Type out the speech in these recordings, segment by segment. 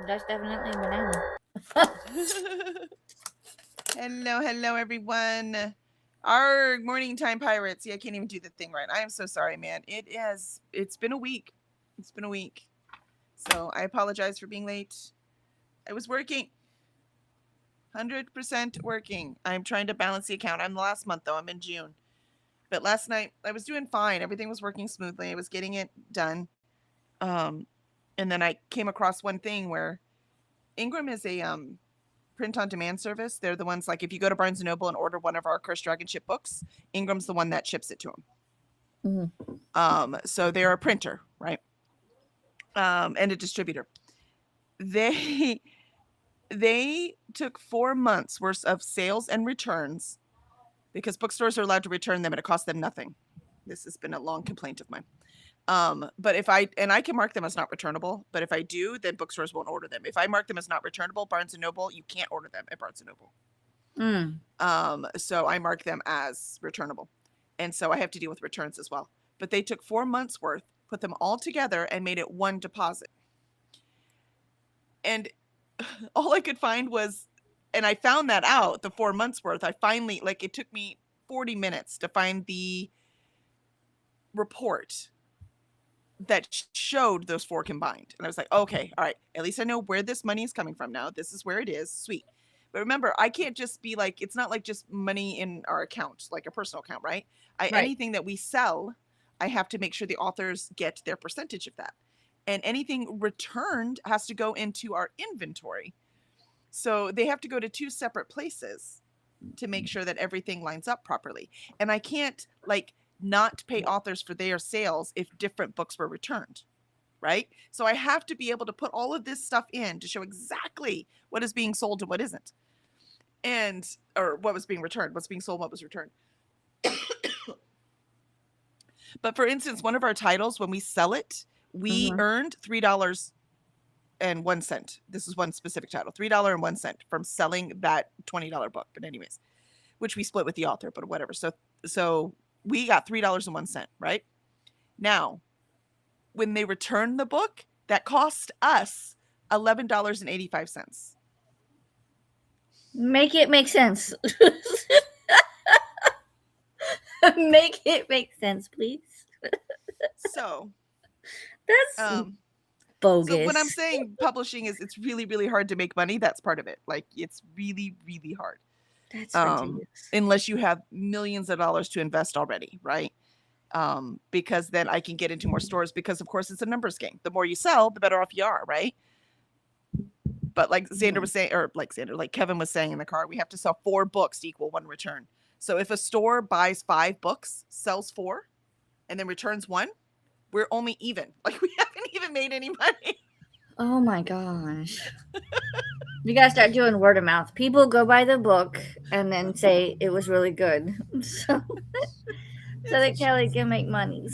That's definitely a banana. Hello, everyone. Our morning time pirates. Yeah, I can't even do the thing right. I am so sorry, man. It's been a week. It's been a week. So I apologize for being late. I was working. 100% working. I'm trying to balance the account. I'm the last month though. I'm in June. But last night I was doing fine. Everything was working smoothly. I was getting it done. Um, and then I came across one thing where Ingram is a print on demand service. They're the ones like if you go to Barnes and Noble and order one of our Cursed Dragon ship books, Ingram's the one that ships it to them. So they're a printer, right? And a distributor. They took 4 months worth of sales and returns because bookstores are allowed to return them and it costs them nothing. This has been a long complaint of mine. But if I can mark them as not returnable, but if I do, then bookstores won't order them. If I mark them as not returnable, Barnes and Noble, you can't order them at Barnes and Noble. So I mark them as returnable. And so I have to deal with returns as well. But they took 4 months worth, put them all together and made it one deposit. And all I could find was, and I found that out, the 4 months worth, I finally, like it took me 40 minutes to find the report that showed those 4 combined. And I was like, okay, all right, at least I know where this money is coming from now. This is where it is. Sweet. But remember, I can't just be like, it's not like just money in our account, like a personal account, right? Anything that we sell, I have to make sure the authors get their percentage of that. And anything returned has to go into our inventory. So they have to go to 2 separate places to make sure that everything lines up properly. And I can't like not pay authors for their sales if different books were returned, right? So I have to be able to put all of this stuff in to show exactly what is being sold and what isn't. And or what was being returned, what's being sold, what was returned. But for instance, one of our titles, when we sell it, we earned $3.01. This is one specific title, $3.01 from selling that $20 book. But anyways, which we split with the author, but whatever. So we got $3.01, right? Now, when they returned the book, that cost us $11.85. Make it make sense. Make it make sense, please. So that's bogus. So when I'm saying publishing is it's really, really hard to make money, that's part of it. Like it's really, really hard. That's ridiculous. Unless you have millions of dollars to invest already, right? Because then I can get into more stores because of course it's a numbers game. The more you sell, the better off you are, right? But like Xander was saying, or like Kevin was saying in the car, we have to sell 4 books to equal 1 return. So if a store buys 5 books, sells 4, and then returns 1, we're only even. Like we haven't even made any money. Oh my gosh. You gotta start doing word of mouth. People go buy the book and then say it was really good. So that Kelly can make money.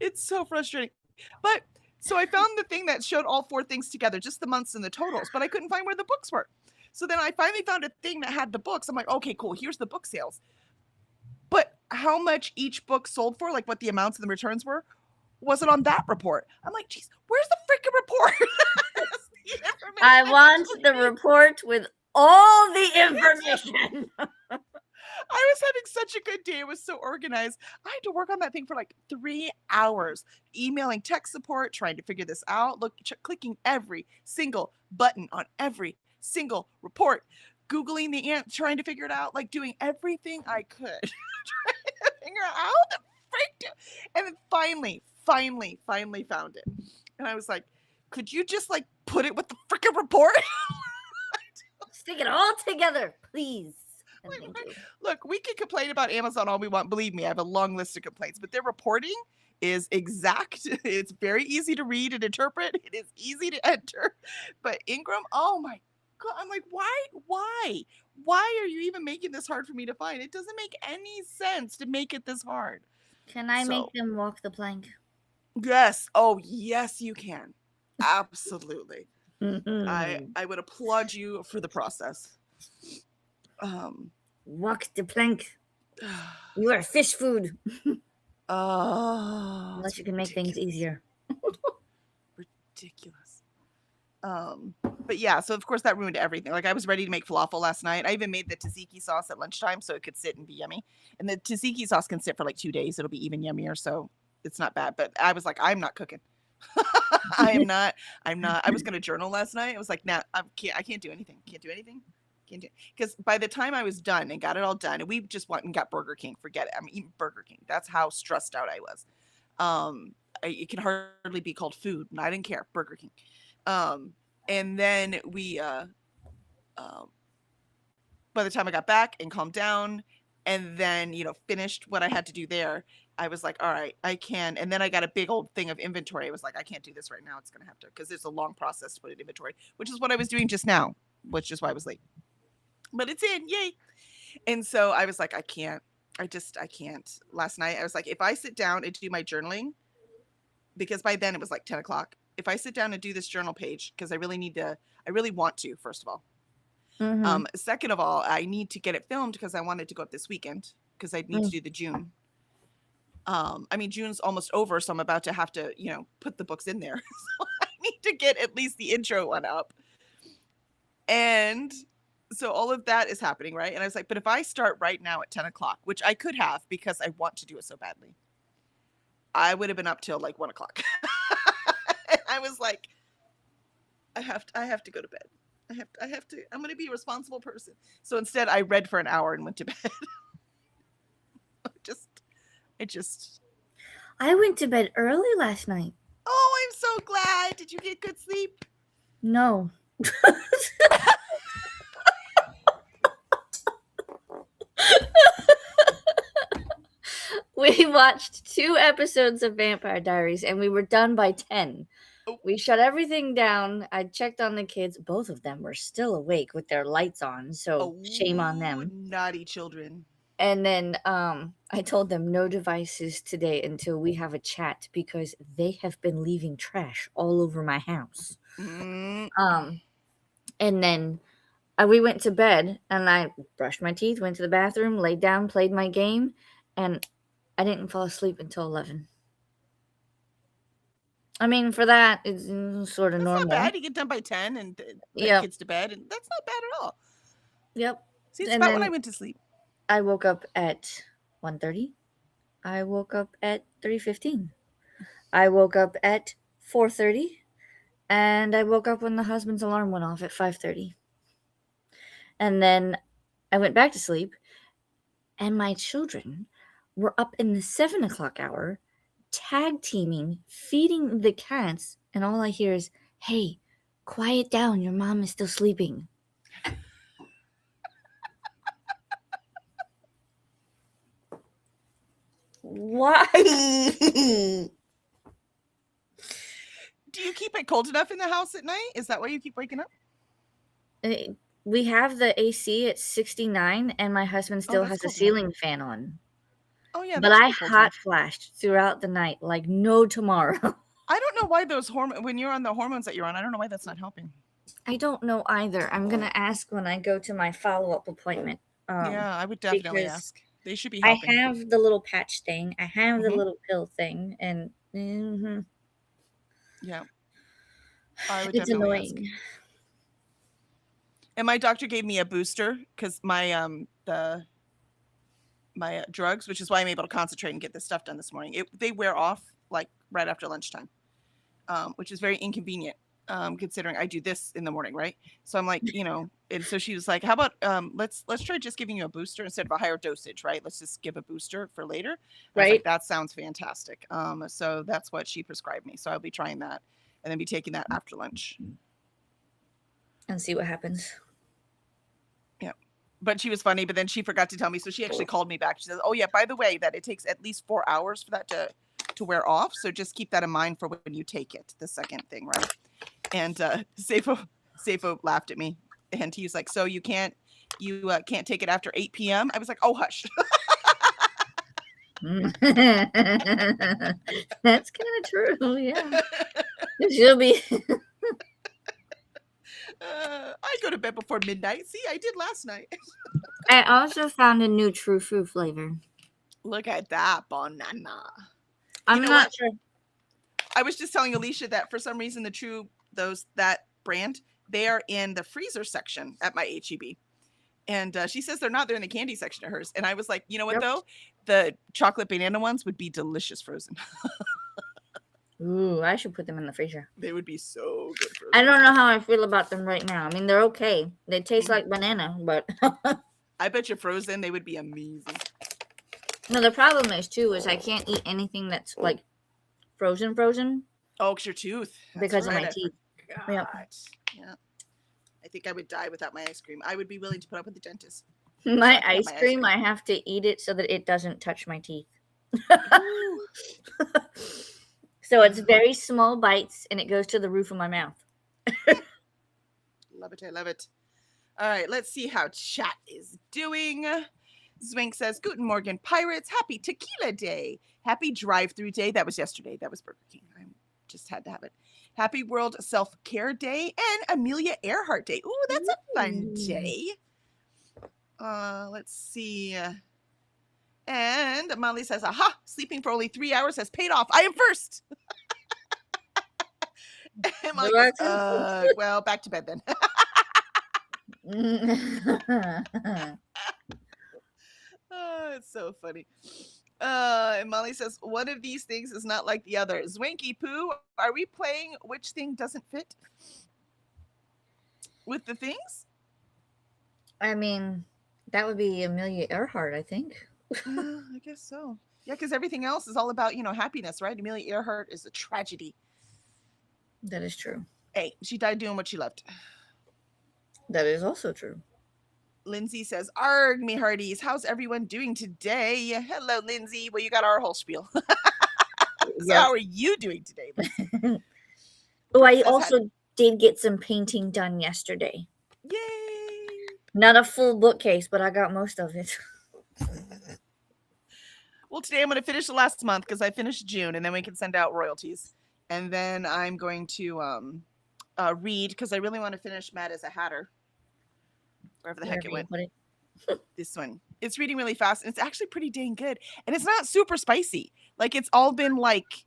It's so frustrating. But so I found the thing that showed all 4 things together, just the months and the totals, but I couldn't find where the books were. So then I finally found a thing that had the books. I'm like, okay, cool. Here's the book sales. But how much each book sold for, like what the amounts and the returns were, wasn't on that report. I'm like, geez, where's the freaking report? I want the report with all the information. I was having such a good day. It was so organized. I had to work on that thing for like 3 hours, emailing tech support, trying to figure this out, clicking every single button on every single report, Googling the ant, trying to figure it out, like doing everything I could, trying to figure out how the frick and then finally found it. And I was like, could you just like put it with the freaking report? Stick it all together, please. Look, we can complain about Amazon all we want. Believe me, I have a long list of complaints, but their reporting is exact. It's very easy to read and interpret. It is easy to enter. But Ingram, oh my God, I'm like, why are you even making this hard for me to find? It doesn't make any sense to make it this hard. Can I make them walk the plank? Yes. Oh, yes, you can. Absolutely. I would applaud you for the process. Walk the plank. You are fish food. Oh, unless you can make things easier. Ridiculous. But yeah, so of course that ruined everything. Like I was ready to make falafel last night. I even made the tzatziki sauce at lunchtime so it could sit and be yummy. And the tzatziki sauce can sit for like 2 days. It'll be even yummier, so it's not bad. But I was like, I'm not cooking. I'm not. I was gonna journal last night. I was like, nah, I can't do anything. Can't do anything. Can't do. Because by the time I was done and got it all done, and we just went and got Burger King. Forget it. I'm eating Burger King. That's how stressed out I was. It can hardly be called food, and I didn't care. Burger King. And then we by the time I got back and calmed down and then, finished what I had to do there, I was like, all right, I can. And then I got a big old thing of inventory. I was like, I can't do this right now. It's going to have to, because it's a long process to put in inventory, which is what I was doing just now, which is why I was late. But it's in, yay. And so I was like, I can't. I can't. Last night, I was like, if I sit down and do my journaling, because by then it was like 10 o'clock. If I sit down and do this journal page, because I really want to, first of all. Mhm. Second of all, I need to get it filmed because I wanted to go up this weekend because I need to do the June. June's almost over, so I'm about to have to, put the books in there. So I need to get at least the intro one up. And so all of that is happening, right? And I was like, but if I start right now at 10 o'clock, which I could have because I want to do it so badly, I would have been up till like 1 o'clock. I was like, I have to go to bed. I have to, I'm going to be a responsible person. So instead I read for an hour and went to bed. I went to bed early last night. Oh, I'm so glad. Did you get good sleep? No. We watched 2 episodes of Vampire Diaries and we were done by 10. Oh. We shut everything down. I checked on the kids. Both of them were still awake with their lights on, so shame on them. Naughty children. And then I told them no devices today until we have a chat because they have been leaving trash all over my house. Mm. And then we went to bed and I brushed my teeth, went to the bathroom, laid down, played my game, and I didn't fall asleep until 11. I mean, for that, it's sort of normal. That's not bad. You get done by 10 and put kids to bed, and that's not bad at all. Yep. See, it's about when I went to sleep. I woke up at 1:30. I woke up at 3:15. I woke up at 4:30. And I woke up when the husband's alarm went off at 5:30. And then I went back to sleep, and my children were up in the 7 o'clock hour, tag teaming, feeding the cats, and all I hear is, "Hey, quiet down, your mom is still sleeping." Why? Do you keep it cold enough in the house at night? Is that why you keep waking up? We have the AC at 69, and my husband still has a ceiling fan on. Oh, yeah. But I hot flashed throughout the night like no tomorrow. I don't know why those when you're on the hormones that you're on, I don't know why that's not helping. I don't know either. I'm going to ask when I go to my follow-up appointment. Yeah, I would definitely ask. They should be helping. I have the little patch thing. I have the little pill thing. And yeah, I would it's definitely annoying. Ask. And my doctor gave me a booster because my my drugs, which is why I'm able to concentrate and get this stuff done this morning. They wear off like right after lunchtime, which is very inconvenient considering I do this in the morning, right? So I'm like, and so she was like, how about let's try just giving you a booster instead of a higher dosage, right? Let's just give a booster for later. I was like, that sounds fantastic. So that's what she prescribed me. So I'll be trying that and then be taking that after lunch. And see what happens. Yeah. But she was funny, but then she forgot to tell me. So she actually called me back. She says, oh yeah, by the way, that it takes at least 4 hours for that to wear off. So just keep that in mind for when you take it, the second thing, right? And Safo laughed at me. And he was like, so you can't take it after 8 p.m.? I was like, oh, hush. That's kind of true, yeah. She'll be... I go to bed before midnight. See, I did last night. I also found a new True Fruit flavor. Look at that banana. I'm not sure. I was just telling Alicia that for some reason that brand. They are in the freezer section at my HEB. And she says they're not. They're in the candy section of hers. And I was like, you know what, Yep. though? The chocolate banana ones would be delicious frozen. Ooh, I should put them in the freezer. They would be so good frozen. I don't know how I feel about them right now. I mean, they're okay. They taste like banana, but I bet you frozen, they would be amazing. no. The problem is too is I can't eat anything that's like frozen. Oh, it's your tooth. That's Because of right, my I teeth. forgot. Yeah. I think I would die without my ice cream. I would be willing to put up with the dentist. My I can have ice my ice cream, cream. I have to eat it so that it doesn't touch my teeth. Ooh. So it's very small bites and it goes to the roof of my mouth. Love it. I love it. All right, let's see how chat is doing. Zwink says, Guten Morgen, Pirates. Happy Tequila Day. Happy Drive-Through Day. That was yesterday. That was Burger King. I just had to have it. Happy World Self-Care Day and Amelia Earhart Day. Ooh, that's a fun day. Let's see. And Molly says, aha, sleeping for only 3 hours has paid off. I am first. And Molly goes, well, back to bed then. Oh, it's so funny. And Molly says, one of these things is not like the other. Zwinky Poo, are we playing which thing doesn't fit with the things? I mean, that would be Amelia Earhart, I think. I guess so. Yeah, because everything else is all about, happiness, right? Amelia Earhart is a tragedy. That is true. Hey, she died doing what she loved. That is also true. Lindsay says, arg, me hearties, how's everyone doing today? Hello, Lindsay. Well, you got our whole spiel. So how are you doing today, Lindsay? Oh, I also did get some painting done yesterday. Yay! Not a full bookcase, but I got most of it. Well, today I'm going to finish the last month because I finished June, and then we can send out royalties. And then I'm going to read because I really want to finish Mad as a Hatter. Wherever the heck it went. This one. It's reading really fast. And it's actually pretty dang good. And it's not super spicy. Like, it's all been like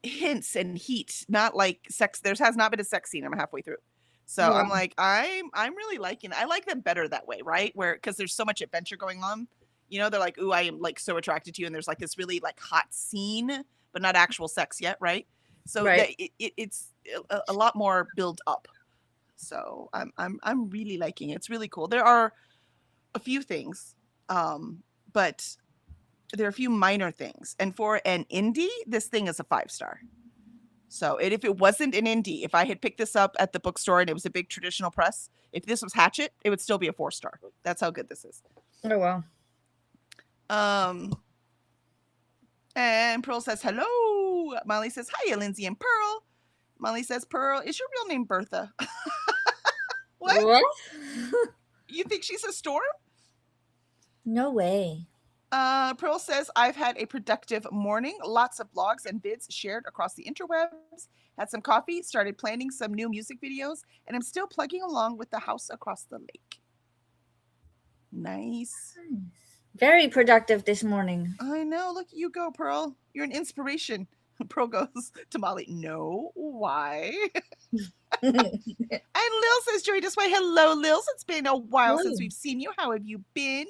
hints and heat, not like sex. There has not been a sex scene. I'm halfway through. So I'm like, I'm really liking it. I like them better that way, right? Where, because there's so much adventure going on. They're like, ooh, I am like so attracted to you. And there's like this really like hot scene, but not actual sex yet, right? So Right. It's a lot more build up. So I'm really liking it. It's really cool. There are a few things, but there are a few minor things. And for an indie, this thing is a 5-star. So if it wasn't an indie, if I had picked this up at the bookstore and it was a big traditional press, if this was Hatchet, it would still be a 4-star. That's how good this is. Oh, wow. And Pearl says, hello. Molly says, hiya, Lindsay and Pearl. Molly says, Pearl, is your real name Bertha? What? You think she's a storm? No way. Pearl says, I've had a productive morning. Lots of blogs and vids shared across the interwebs. Had some coffee, started planning some new music videos, and I'm still plugging along with the house across the lake. Nice. Very productive this morning. I know. Look at you go, Pearl. You're an inspiration. Pearl goes to Molly. No, why? And Lil says, Joey, this way. Hello, Lils. It's been a while since we've seen you. How have you been?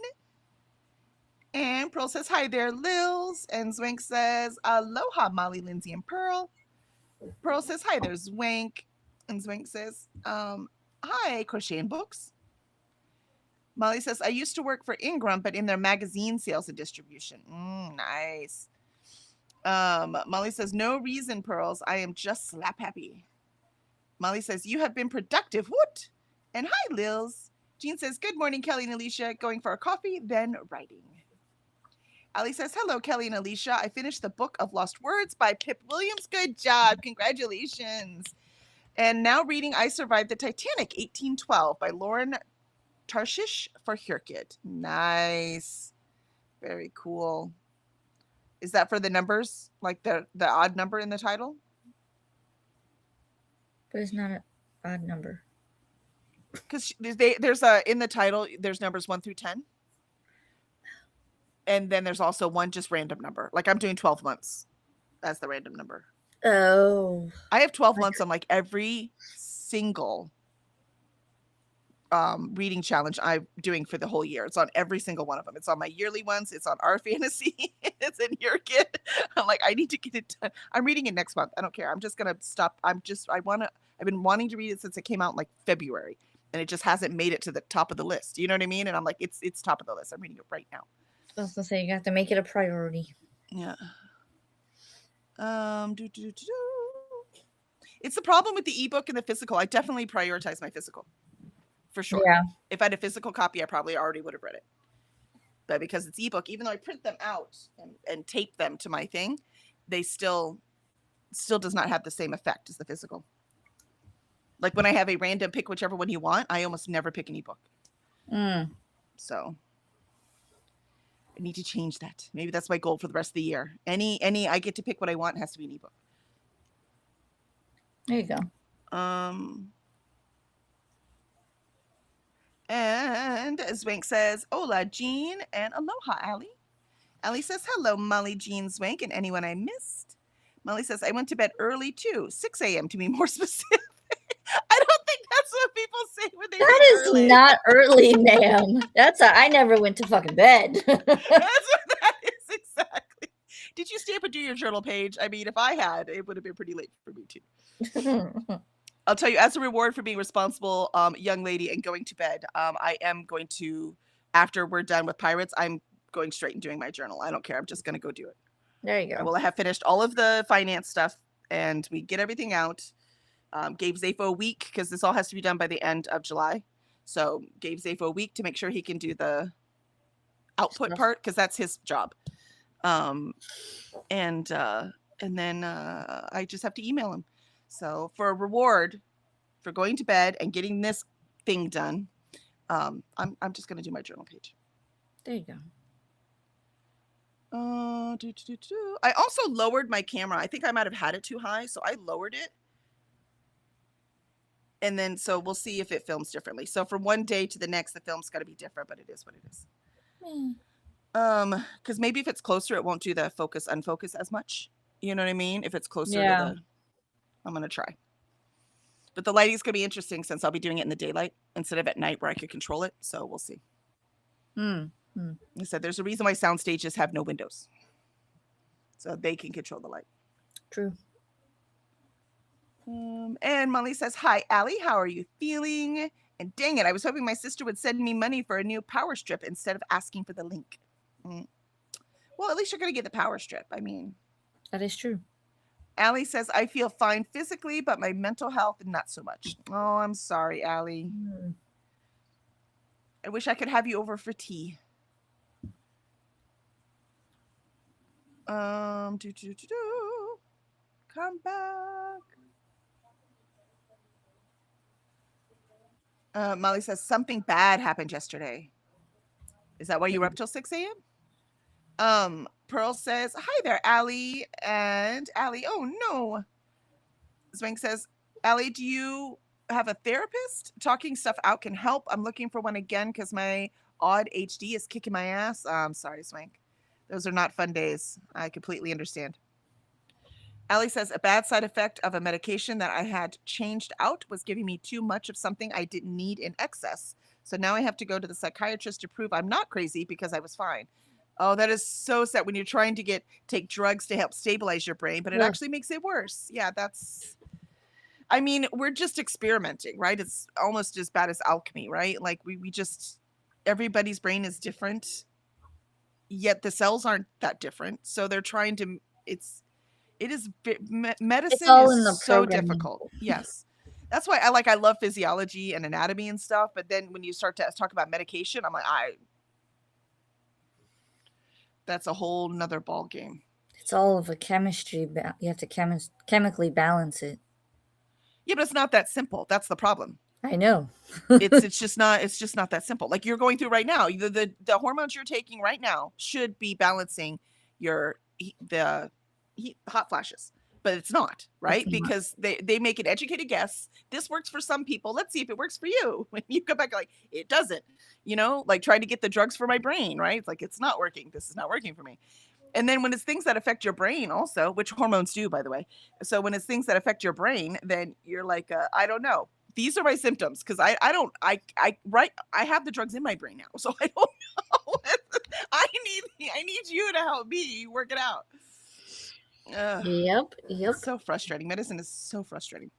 And Pearl says, hi there, Lils. And Zwank says, aloha, Molly, Lindsay, and Pearl. Pearl says, hi there, Zwank. And Zwank says, hi, Crochet and Books. Molly says, I used to work for Ingram, but in their magazine sales and distribution. Nice. Molly says, no reason, Pearls. I am just slap happy. Molly says, you have been productive. What? And hi, Lils. Jean says, good morning, Kelly and Alicia. Going for a coffee, then writing. Ali says, hello, Kelly and Alicia. I finished the Book of Lost Words by Pip Williams. Good job. Congratulations. And now reading I Survived the Titanic, 1812 by Lauren Tarshish for Hurkit. Nice. Very cool. Is that for the numbers? Like the odd number in the title? But it's not an odd number. Because there's in the title, there's numbers 1 through 10. And then there's also one just random number. Like I'm doing 12 months as the random number. Oh. I have 12 months on like every single reading challenge I'm doing for the whole year. It's on every single one of them. It's on my yearly ones. It's on our fantasy. It's in your kid. I'm like, I need to get it done. I'm reading it next month. I don't care. I'm just gonna stop. I've been wanting to read it since it came out in like February, and it just hasn't made it to the top of the list. You know what I mean? And I'm like, it's top of the list. I'm reading it right now. I was gonna say you have to make it a priority. Yeah. It's the problem with the ebook and the physical. I definitely prioritize my physical. For sure. Yeah. If I had a physical copy, I probably already would have read it. But because it's ebook, even though I print them out and tape them to my thing, they still does not have the same effect as the physical. Like when I have a random pick whichever one you want, I almost never pick an ebook. So I need to change that. Maybe that's my goal for the rest of the year. Any I get to pick what I want, it has to be an ebook. There you go. And Zwank says, hola, Jean, and aloha, Allie. Allie says, hello, Molly, Jean, Zwank, and anyone I missed. Molly says, I went to bed early too, 6 a.m. to be more specific. I don't think that's what people say when they That is early. not early, ma'am. I never went to fucking bed. That's what that is, exactly. Did you stay up and do your journal page? I mean, if I had, it would have been pretty late for me too. I'll tell you, as a reward for being responsible, young lady, and going to bed, I am going to, after we're done with Pirates, I'm going straight and doing my journal. I don't care. I'm just going to go do it. There you go. I will have finished all of the finance stuff, and we get everything out. Gave Zafo a week, because this all has to be done by the end of July. So gave Zafo a week to make sure he can do the output part, because that's his job. And then I just have to email him. So for a reward for going to bed and getting this thing done, I'm just going to do my journal page. There you go. I also lowered my camera. I think I might have had it too high, so I lowered it. And then, so we'll see if it films differently. So from one day to the next, the film's got to be different, but it is what it is. Because maybe if it's closer, it won't do the focus, unfocus as much. You know what I mean? If it's closer to the... I'm going to try. But the lighting is going to be interesting since I'll be doing it in the daylight instead of at night where I could control it. So we'll see. I said there's a reason why sound stages have no windows. So they can control the light. True. And Molly says, hi, Allie. How are you feeling? And dang it, I was hoping my sister would send me money for a new power strip instead of asking for the link. Well, at least you're going to get the power strip. I mean. That is true. Allie says, I feel fine physically, but my mental health, not so much. Oh, I'm sorry, Allie. I wish I could have you over for tea. Come back. Molly says, something bad happened yesterday. Is that why you were up till 6 a.m.? Pearl says, hi there, Allie. And Allie, oh no. Zwank says, Allie, do you have a therapist? Talking stuff out can help. I'm looking for one again because my odd HD is kicking my ass. I'm sorry, Zwank. Those are not fun days. I completely understand. Allie says, a bad side effect of a medication that I had changed out was giving me too much of something I didn't need in excess. So now I have to go to the psychiatrist to prove I'm not crazy because I was fine. Oh, that is so sad when you're trying to take drugs to help stabilize your brain, but it actually makes it worse. Yeah, I mean, we're just experimenting, right? It's almost as bad as alchemy, right? Like we just, everybody's brain is different, yet the cells aren't that different. So they're trying to, medicine is so difficult. Yes. That's why I love physiology and anatomy and stuff. But then when you start to talk about medication, I'm like, that's a whole nother ball game. It's all of a chemistry. You have to chemically balance it. Yeah, but it's not that simple. That's the problem. I know. it's just not that simple. Like you're going through right now, the hormones you're taking right now should be balancing the hot flashes, but it's not, right? Because they make an educated guess. This works for some people. Let's see if it works for you. When you come back, like, it doesn't, like trying to get the drugs for my brain, right? It's like, it's not working. This is not working for me. And then when it's things that affect your brain also, which hormones do, by the way. So when it's things that affect your brain, then you're like, I don't know. these are my symptoms because I have the drugs in my brain now, so I don't know. I need you to help me work it out. Ugh, Yep. so frustrating. Medicine is so frustrating.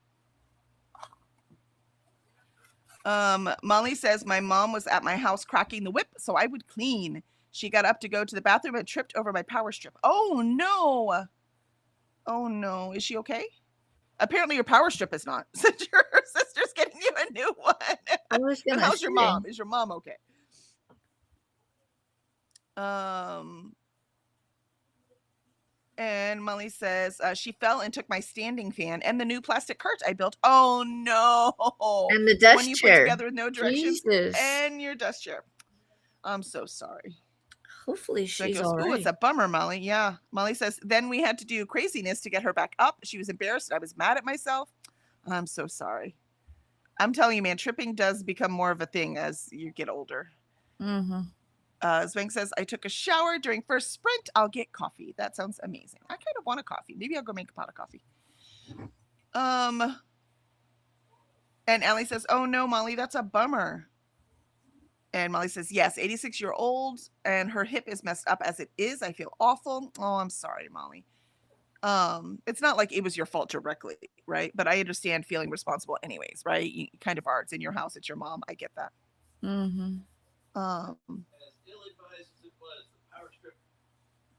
Molly says my mom was at my house cracking the whip so I would clean. She got up to go to the bathroom and tripped over my power strip. Oh no. Oh no. Is she okay? Apparently your power strip is not. Since your sister's getting you a new one. I was And gonna how's your say. mom? Is your mom okay? And Molly says she fell and took my standing fan and the new plastic cart I built. Oh no! And the The dust one you put chair. together with no directions Jesus. and your dust chair. I'm so sorry. Hopefully So it she's goes, all ooh, right. it's a bummer, Molly. Yeah. Molly says, then we had to do craziness to get her back up. She was embarrassed. I was mad at myself. I'm so sorry. I'm telling you, man, tripping does become more of a thing as you get older. Mm-hmm. Zwang says, I took a shower during first sprint. I'll get coffee. That sounds amazing. I kind of want a coffee. Maybe I'll go make a pot of coffee. And Allie says, oh no, Molly, that's a bummer. And Molly says, yes, 86-year-old and her hip is messed up as it is. I feel awful. Oh, I'm sorry, Molly. It's not like it was your fault directly, right? But I understand feeling responsible anyways, right? You kind of are. It's in your house. It's your mom. I get that. Mm-hmm. As ill-advised as it was, the power strip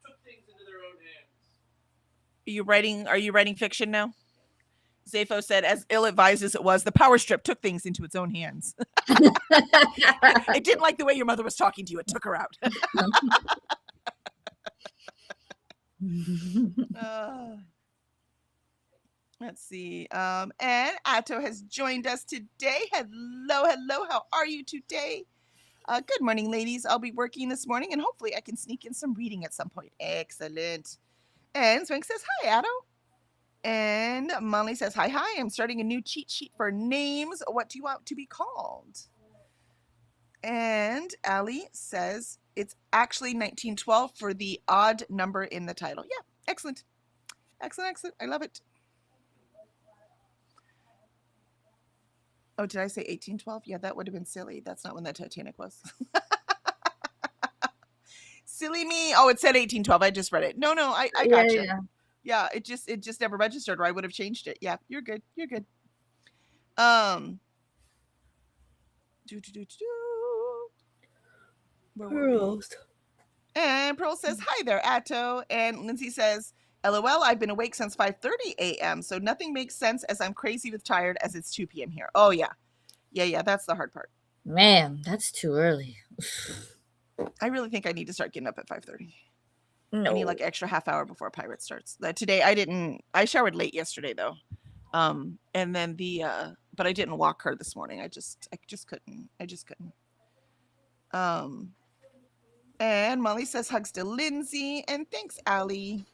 took things into their own hands. Are you writing fiction now? Zafo said, as ill-advised as it was, the power strip took things into its own hands. It didn't like the way your mother was talking to you. It took her out. Let's see. And Atto has joined us today. Hello. How are you today? Good morning, ladies. I'll be working this morning, and hopefully I can sneak in some reading at some point. Excellent. And Swank says, hi, Atto. And Molly says, hi. I'm starting a new cheat sheet for names. What do you want to be called? And Allie says, it's actually 1912 for the odd number in the title. Yeah, excellent. I love it. Oh, did I say 1812? Yeah, that would have been silly. That's not when the Titanic was. Silly me. Oh, it said 1812. I just read it. No, I got you. Yeah, it just never registered, or I would have changed it. Yeah, you're good. Pearls. And Pearl says, hi there, Atto. And Lindsay says, LOL, I've been awake since 5:30 a.m. So nothing makes sense as I'm crazy with tired as it's 2 p.m. here. Oh, yeah. Yeah, that's the hard part. Man, that's too early. I really think I need to start getting up at 5:30. No. I need like extra half hour before Pirate starts. Today I showered late yesterday though. And then but I didn't walk her this morning. I just couldn't. And Molly says hugs to Lindsay and thanks, Allie.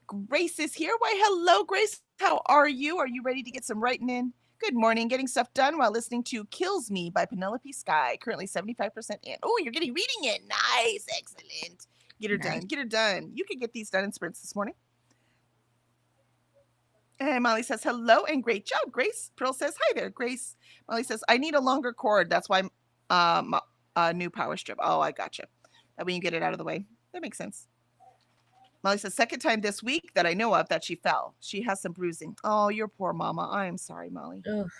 Grace is here. Why, hello, Grace. How are you? Are you ready to get some writing in? Good morning. Getting stuff done while listening to Kills Me by Penelope Sky. Currently 75% in. Oh, you're getting reading it. Nice. Excellent. Get her done. You can get these done in sprints this morning. And Molly says, hello and great job, Grace. Pearl says, hi there, Grace. Molly says, I need a longer cord. That's why new power strip. Oh, I gotcha. That way you get it out of the way. That makes sense. Molly says, second time this week that I know of that she fell. She has some bruising. Oh, your poor mama. I am sorry, Molly. Ugh.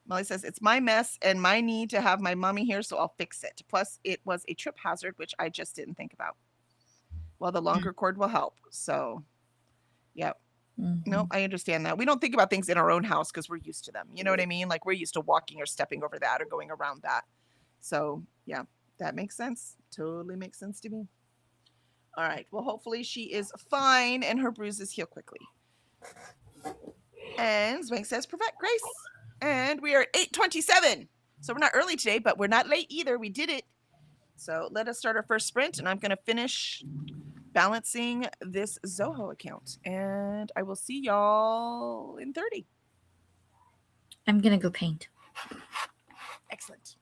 Molly says, it's my mess and my need to have my mommy here, so I'll fix it. Plus, it was a trip hazard, which I just didn't think about. Well, the longer cord will help. So, yeah. Mm-hmm. No, I understand that. We don't think about things in our own house because we're used to them. You know what I mean? Like we're used to walking or stepping over that or going around that. So, yeah, that makes sense. Totally makes sense to me. All right. Well, hopefully she is fine and her bruises heal quickly. And Zwank says, perfect, Grace. And we are at 8:27. So we're not early today, but we're not late either. We did it. So let us start our first sprint, and I'm going to finish balancing this Zoho account. And I will see y'all in 30. I'm going to go paint. Excellent.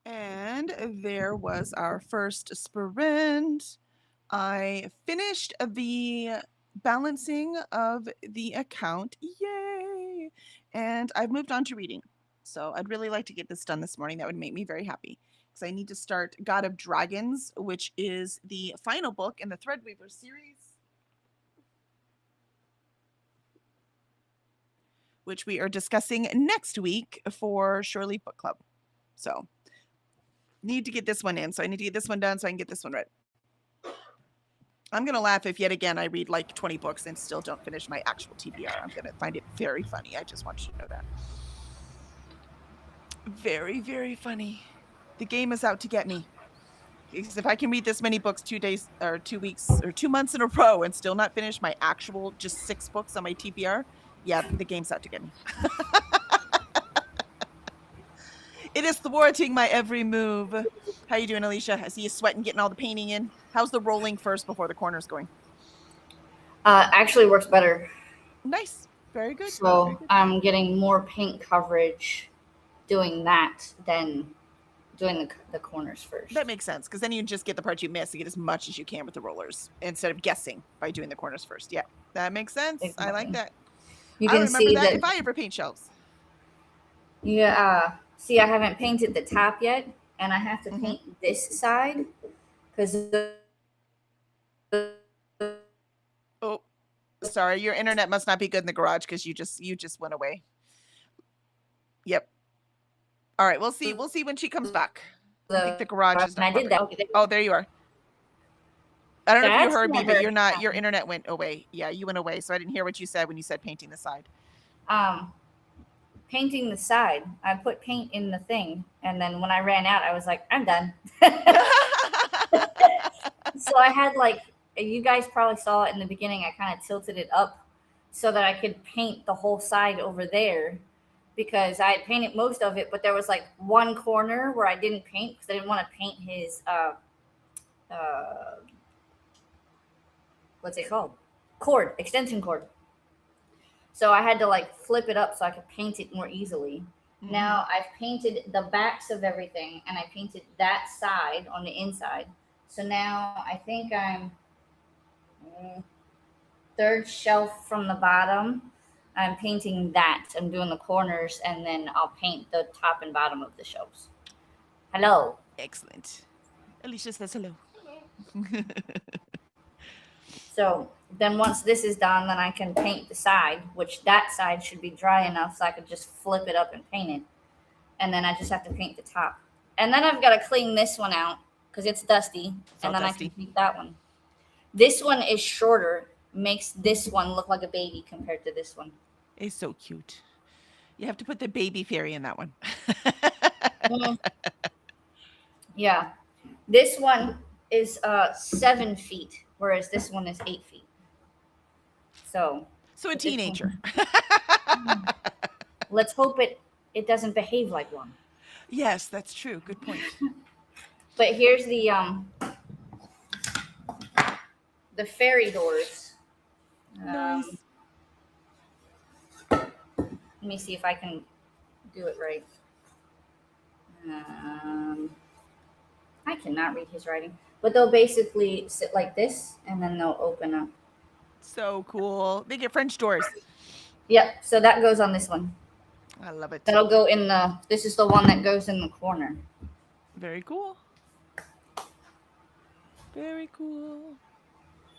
And there was our first sprint. I finished the balancing of the account. Yay! And I've moved on to reading. So I'd really like to get this done this morning. That would make me very happy. Because I need to start God of Dragons, which is the final book in the Threadweaver series, which we are discussing next week for Shirley Book Club. So need to get this one in. So I need to get this one done so I can get this one read. I'm going to laugh if yet again I read like 20 books and still don't finish my actual TBR. I'm going to find it very funny. I just want you to know that. Very, very funny. The game is out to get me. Because if I can read this many books 2 days or 2 weeks or 2 months in a row and still not finish my actual just 6 books on my TBR, yeah, the game's out to get me. It is thwarting my every move. How you doing, Alicia? I see you sweating, getting all the painting in. How's the rolling first before the corners going? Actually works better. Nice. Very good. So Very good. I'm getting more paint coverage doing that than doing the corners first. That makes sense, because then you just get the part you miss and get as much as you can with the rollers instead of guessing by doing the corners first. Yeah, that makes sense. Exactly. I like that. You I can remember see that that. if I ever paint shelves. Yeah. See, I haven't painted the top yet, and I have to Mhm. paint this side because Oh, sorry, your internet must not be good in the garage because you just went away. Yep. All right, we'll see. We'll see when she comes back. I think the garage is and I not did that. working. Oh, there you are. I don't know if you That's heard me, but never you're not. Your happened. internet went away. Yeah, you went away, so I didn't hear what you said when you said painting the side. Painting the side. I put paint in the thing, and then when I ran out, I was like, I'm done. So I had like, you guys probably saw it in the beginning. I kind of tilted it up so that I could paint the whole side over there because I had painted most of it, but there was like one corner where I didn't paint because I didn't want to paint his what's it called? Extension cord. So I had to like flip it up so I could paint it more easily. Mhm. Now I've painted the backs of everything and I painted that side on the inside. So now I think I'm third shelf from the bottom. I'm painting that. I'm doing the corners and then I'll paint the top and bottom of the shelves. Hello. Excellent. Alicia says hello. So then once this is done, then I can paint the side, which that side should be dry enough so I could just flip it up and paint it. And then I just have to paint the top. And then I've got to clean this one out because it's dusty. It's all And then dusty. I can paint that one. This one is shorter, makes this one look like a baby compared to this one. It's so cute. You have to put the baby fairy in that one. Yeah. This one is 7 feet, whereas this one is 8 feet. So So a teenager. let's hope it doesn't behave like one. Yes, that's true. Good point. But here's the fairy doors. Nice. Let me see if I can do it right. I cannot read his writing, but they'll basically sit like this, and then they'll open up. So cool. They get French doors. Yep. So that goes on this one. I love it. That'll go in the. This is the one that goes in the corner. Very cool. Very cool.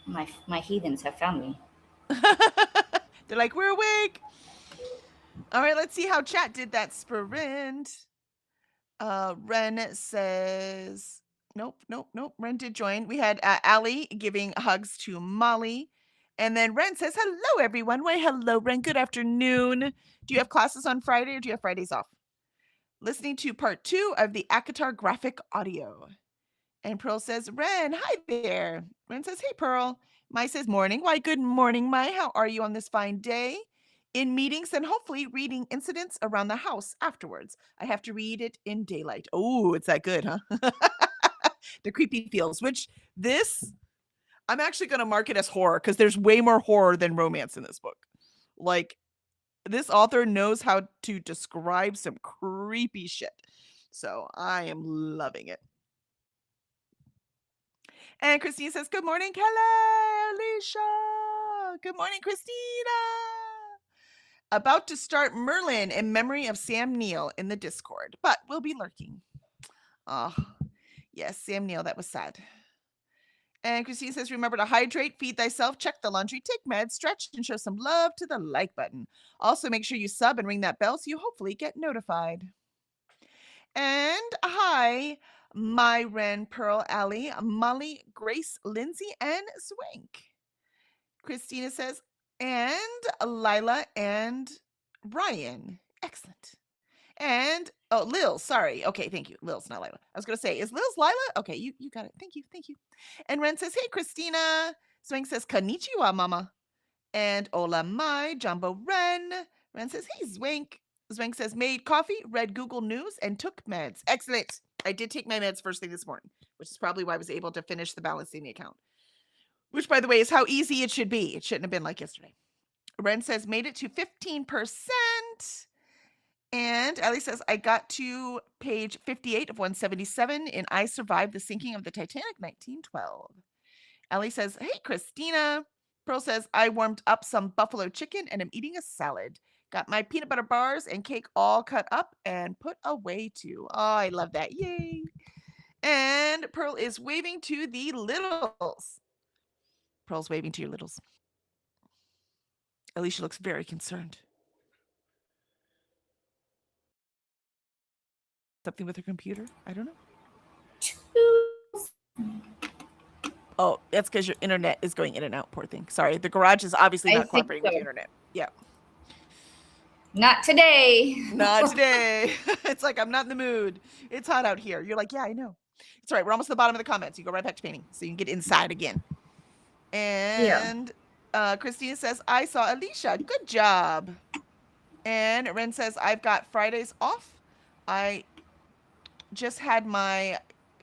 My heathens have found me. They're like, we're awake. All right, let's see how chat did that sprint. Ren says, nope. Ren did join. We had Allie giving hugs to Molly. And then Ren says, hello, everyone. Why, hello, Ren. Good afternoon. Do you have classes on Friday or do you have Fridays off? Listening to part 2 of the Akatar graphic audio. And Pearl says, Ren, hi there. Ren says, hey, Pearl. Mai says, morning. Why, good morning, Mai. How are you on this fine day? In meetings and hopefully reading incidents around the house afterwards. I have to read it in daylight. Oh, it's that good, huh? The creepy feels, which this, I'm actually going to mark it as horror because there's way more horror than romance in this book. Like, this author knows how to describe some creepy shit. So I am loving it. And Christina says, "Good morning, Kelly, Alicia. Good morning, Christina. About to start Merlin in memory of Sam Neill in the Discord, but we'll be lurking." Oh, yes, Sam Neill. That was sad. And Christine says, "Remember to hydrate, feed thyself, check the laundry, take meds, stretch, and show some love to the like button. Also, make sure you sub and ring that bell so you hopefully get notified." And hi, Myren, Pearl, Allie, Molly, Grace, Lindsay, and Swank. Christina says, "And Lila and Ryan. Excellent. And Lil, sorry. Okay, thank you. Lil's not Lila. I was gonna say, is Lil's Lila? Okay, you got it. Thank you. And Ren says, "Hey, Christina." Swank says, "Konnichiwa, mama." And Ola Mai, Jumbo Ren. Ren says, "Hey, Zwank." Zwank says, "Made coffee, read Google News, and took meds." Excellent. I did take my meds first thing this morning, which is probably why I was able to finish the balancing the account. Which, by the way, is how easy it should be. It shouldn't have been like yesterday. Ren says, "Made it to 15%. And Ellie says, "I got to page 58 of 177 in I Survived the Sinking of the Titanic 1912. Ellie says, "Hey, Christina." Pearl says, "I warmed up some buffalo chicken and am eating a salad. Got my peanut butter bars and cake all cut up and put away too." Oh, I love that. Yay. And Pearl is waving to the littles. Pearl's waving to your littles. Alicia looks very concerned. Something with her computer? I don't know. Oh, that's because your internet is going in and out, poor thing. Sorry, the garage is obviously I not think cooperating so. with the internet. Yeah. Not today. Not today. It's like, I'm not in the mood. It's hot out here. You're like, yeah, I know. It's all right. We're almost at the bottom of the comments. You go right back to painting so you can get inside again. And Christina says, "I saw Alicia. Good job." And Ren says, "I've got Fridays off. I just had my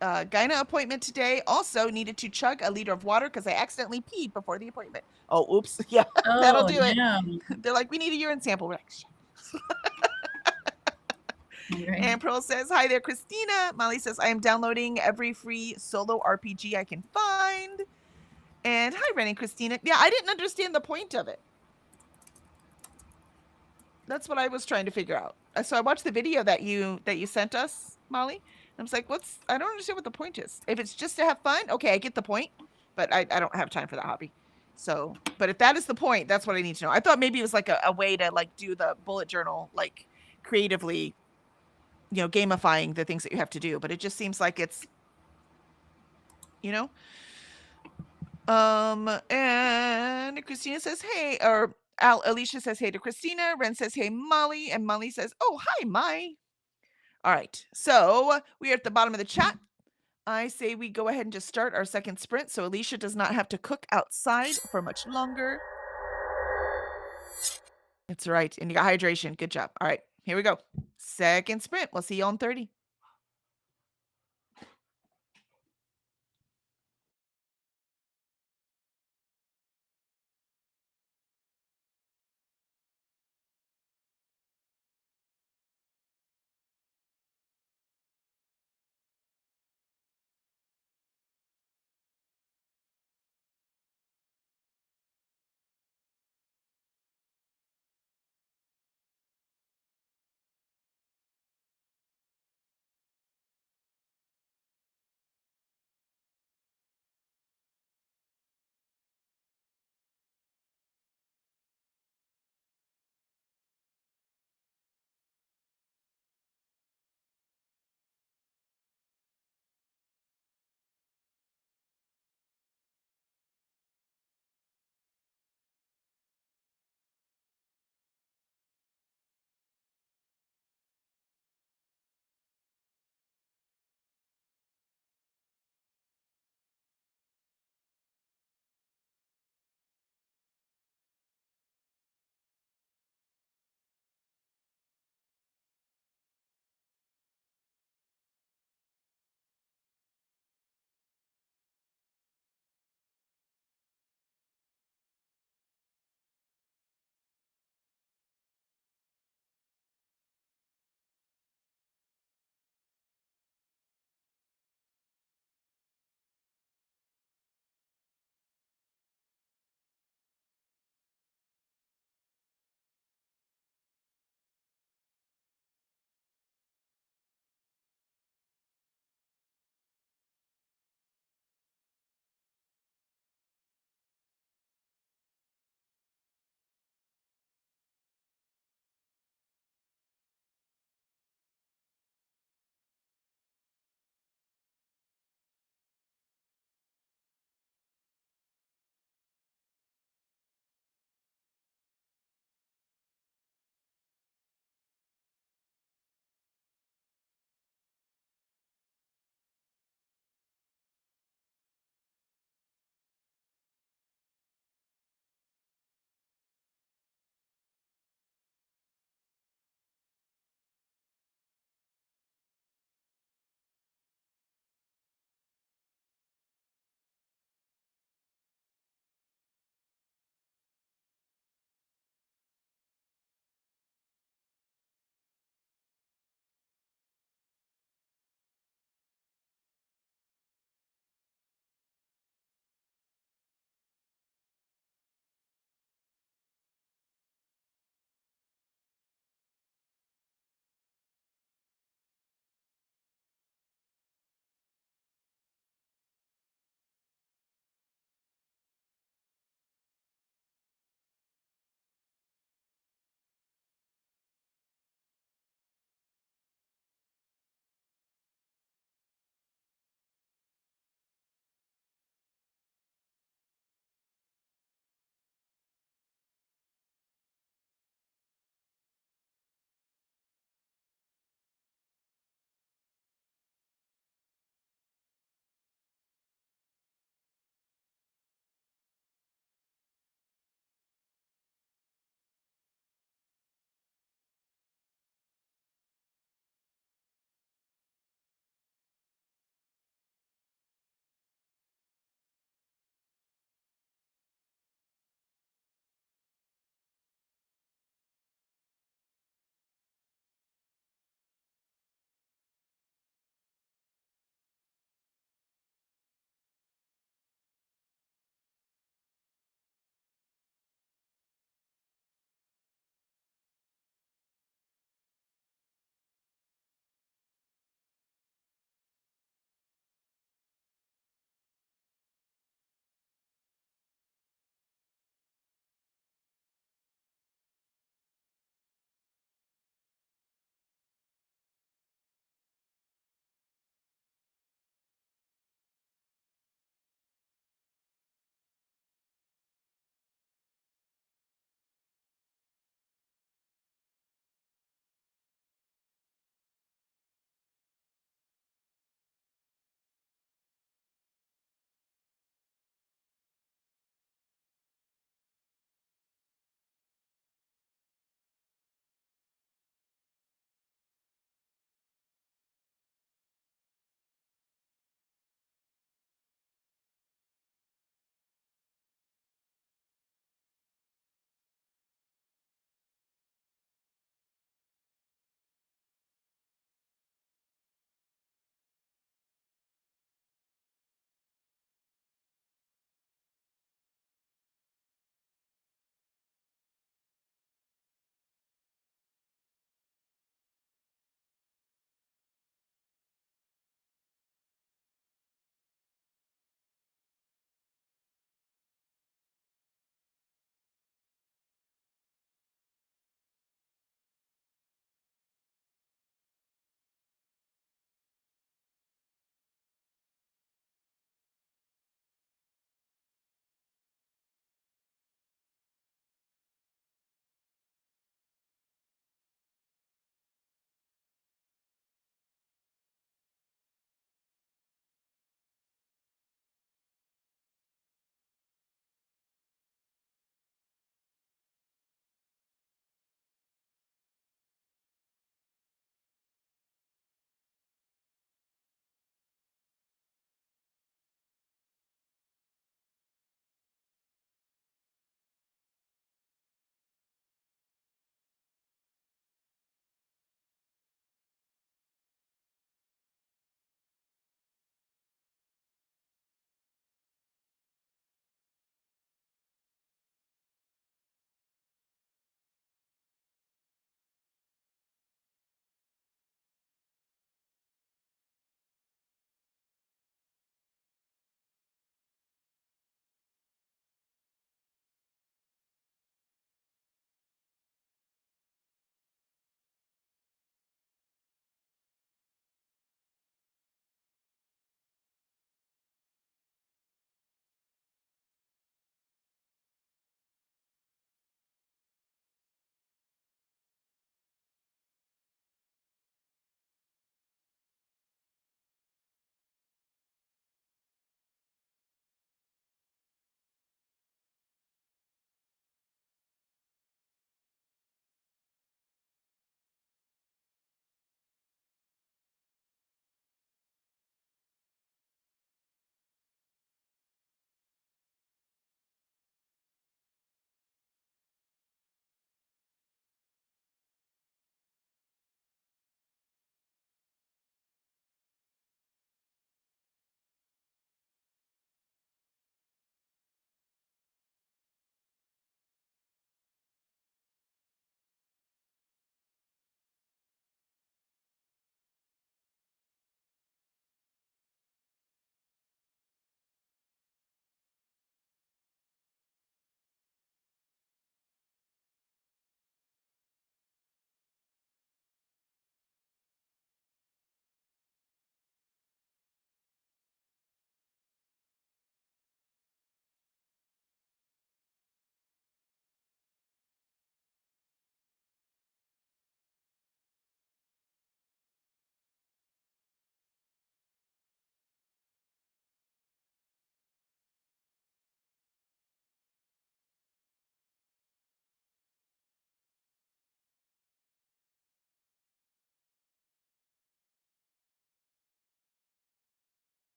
gyna appointment today. Also needed to chug a liter of water because I accidentally peed before the appointment." Oh, oops. Yeah, that'll do it. They're like, "We need a urine sample." We're like, "Shit." And Pearl says, "Hi there, Christina." Molly says, "I am downloading every free solo RPG I can find." And hi, Ren and Christina. Yeah, I didn't understand the point of it. That's what I was trying to figure out. So I watched the video that you sent us, Molly. I was like, I don't understand what the point is. If it's just to have fun, okay, I get the point, but I don't have time for that hobby. So, but if that is the point, that's what I need to know. I thought maybe it was like a way to like do the bullet journal, like creatively, gamifying the things that you have to do, but it just seems like it's, and Christina says, "Hey," or Alicia says, "Hey" to Christina. Ren says, "Hey, Molly." And Molly says, "Oh, hi, Mai." All right. So we are at the bottom of the chat. I say we go ahead and just start our second sprint so Alicia does not have to cook outside for much longer. That's right. And you got hydration. Good job. All right. Here we go. Second sprint. We'll see you on 30.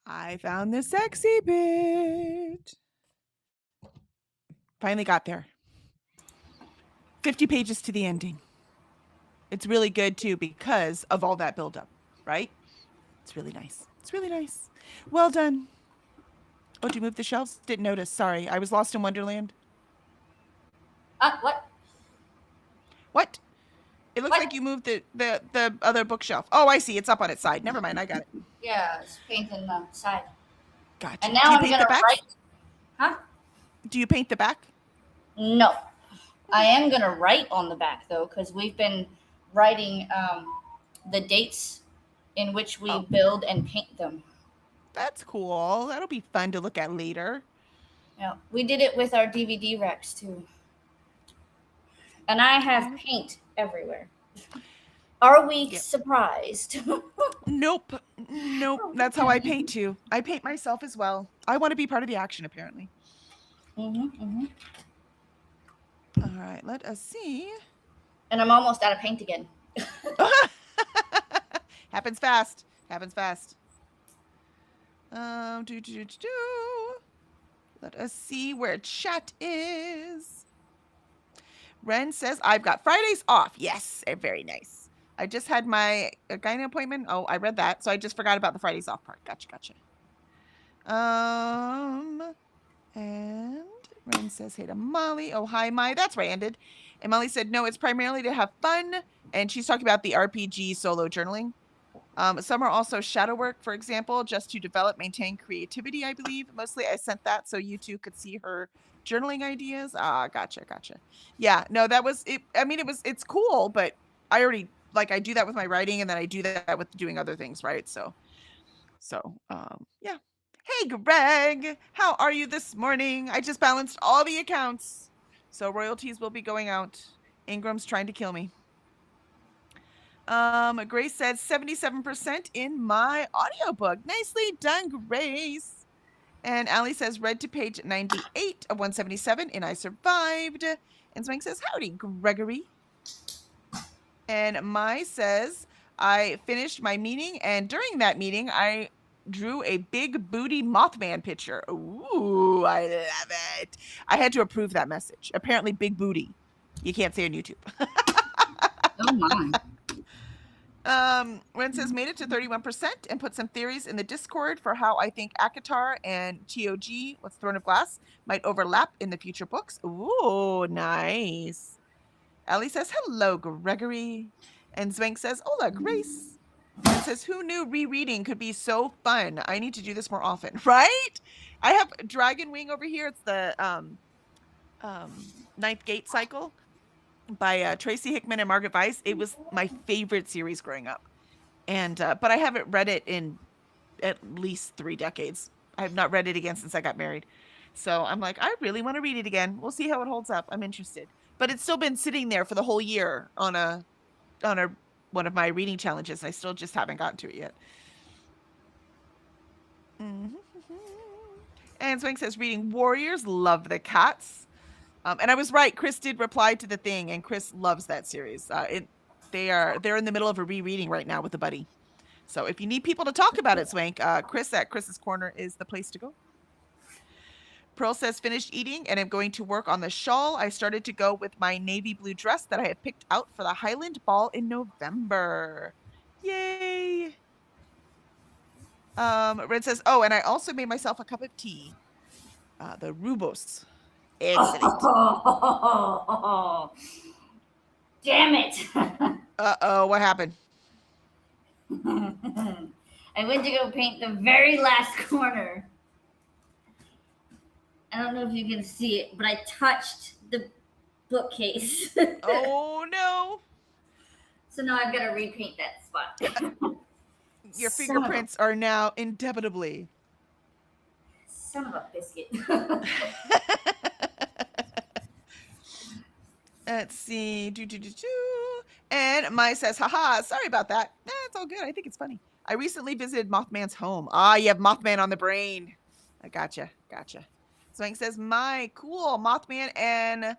I found the sexy bit. Finally got there. 50 pages to the ending. It's really good too because of all that buildup, right? It's really nice. It's really nice. Well done. Oh, did you move the shelves? Didn't notice. Sorry. I was lost in Wonderland. What? What? It looks What? like you moved the other bookshelf. Oh, I see. It's up on its side. Never mind. I got it. Yeah, it's painting the side. Gotcha. And Do now you I'm paint gonna the back? write. Huh? Do you paint the back? No, I am gonna write on the back though, because we've been writing the dates in which we build and paint them. That's cool. That'll be fun to look at later. Yeah, we did it with our DVD racks too. And I have paint everywhere. Are we surprised? Nope. That's how I paint too. I paint myself as well. I want to be part of the action, apparently. Mm-hmm. All right, let us see. And I'm almost out of paint again. Happens fast. Let us see where chat is. Ren says, I've got Fridays off. Yes, very nice. I just had my gyne appointment. Oh, I read that. So I just forgot about the Fridays off part. Gotcha. And Ren says, hey to Molly. Oh, hi, Mai. That's where I ended. And Molly said, no, it's primarily to have fun. And she's talking about the RPG solo journaling. Some are also shadow work, for example, just to develop, maintain creativity, I believe. Mostly I sent that so you two could see her journaling ideas. Gotcha. Yeah, no, that was it. I mean, it's cool, but I already, I do that with my writing and then I do that with doing other things, right? So, yeah. Hey, Greg, how are you this morning? I just balanced all the accounts. So royalties will be going out. Ingram's trying to kill me. Grace said 77% in my audiobook. Nicely done, Grace. And Allie says read to page 98 of 177 and I survived. And Swank says howdy, Gregory. And Mai says I finished my meeting and during that meeting I drew a big booty Mothman picture. Ooh, I love it. I had to approve that message. Apparently big booty. You can't say on YouTube. Oh my. Ren says made it to 31% and put some theories in the Discord for how I think ACOTAR and TOG, what's Throne of Glass, might overlap in the future books. Ooh, nice. Ellie says, hello, Gregory. And Zwank says, hola, Grace. And says, who knew rereading could be so fun? I need to do this more often, right? I have Dragon Wing over here. It's the Ninth Gate Cycle by Tracy Hickman and Margaret Weiss. It was my favorite series growing up. And but I haven't read it in at least 3 decades. I have not read it again since I got married. So I'm like, I really want to read it again. We'll see how it holds up. I'm interested. But it's still been sitting there for the whole year on one of my reading challenges. I still just haven't gotten to it yet. And Swank says reading Warriors, love the cats. And I was right. Chris did reply to the thing, and Chris loves that series. They're in the middle of a rereading right now with a buddy. So if you need people to talk about it, Swank, Chris at Chris's Corner is the place to go. Pearl says finished eating and I'm going to work on the shawl. I started to go with my navy blue dress that I had picked out for the Highland Ball in November. Yay! Red says, oh, and I also made myself a cup of tea. The Rooibos. Excellent. Oh, damn it. Uh-oh, what happened? I went to go paint the very last corner. I don't know if you can see it, but I touched the bookcase. Oh, no. So now I've got to repaint that spot. Your fingerprints are now indubitably. Son of a biscuit. Let's see. And Maya says, haha, sorry about that. It's all good. I think it's funny. I recently visited Mothman's home. You have Mothman on the brain. I gotcha. Swank says, my cool Mothman and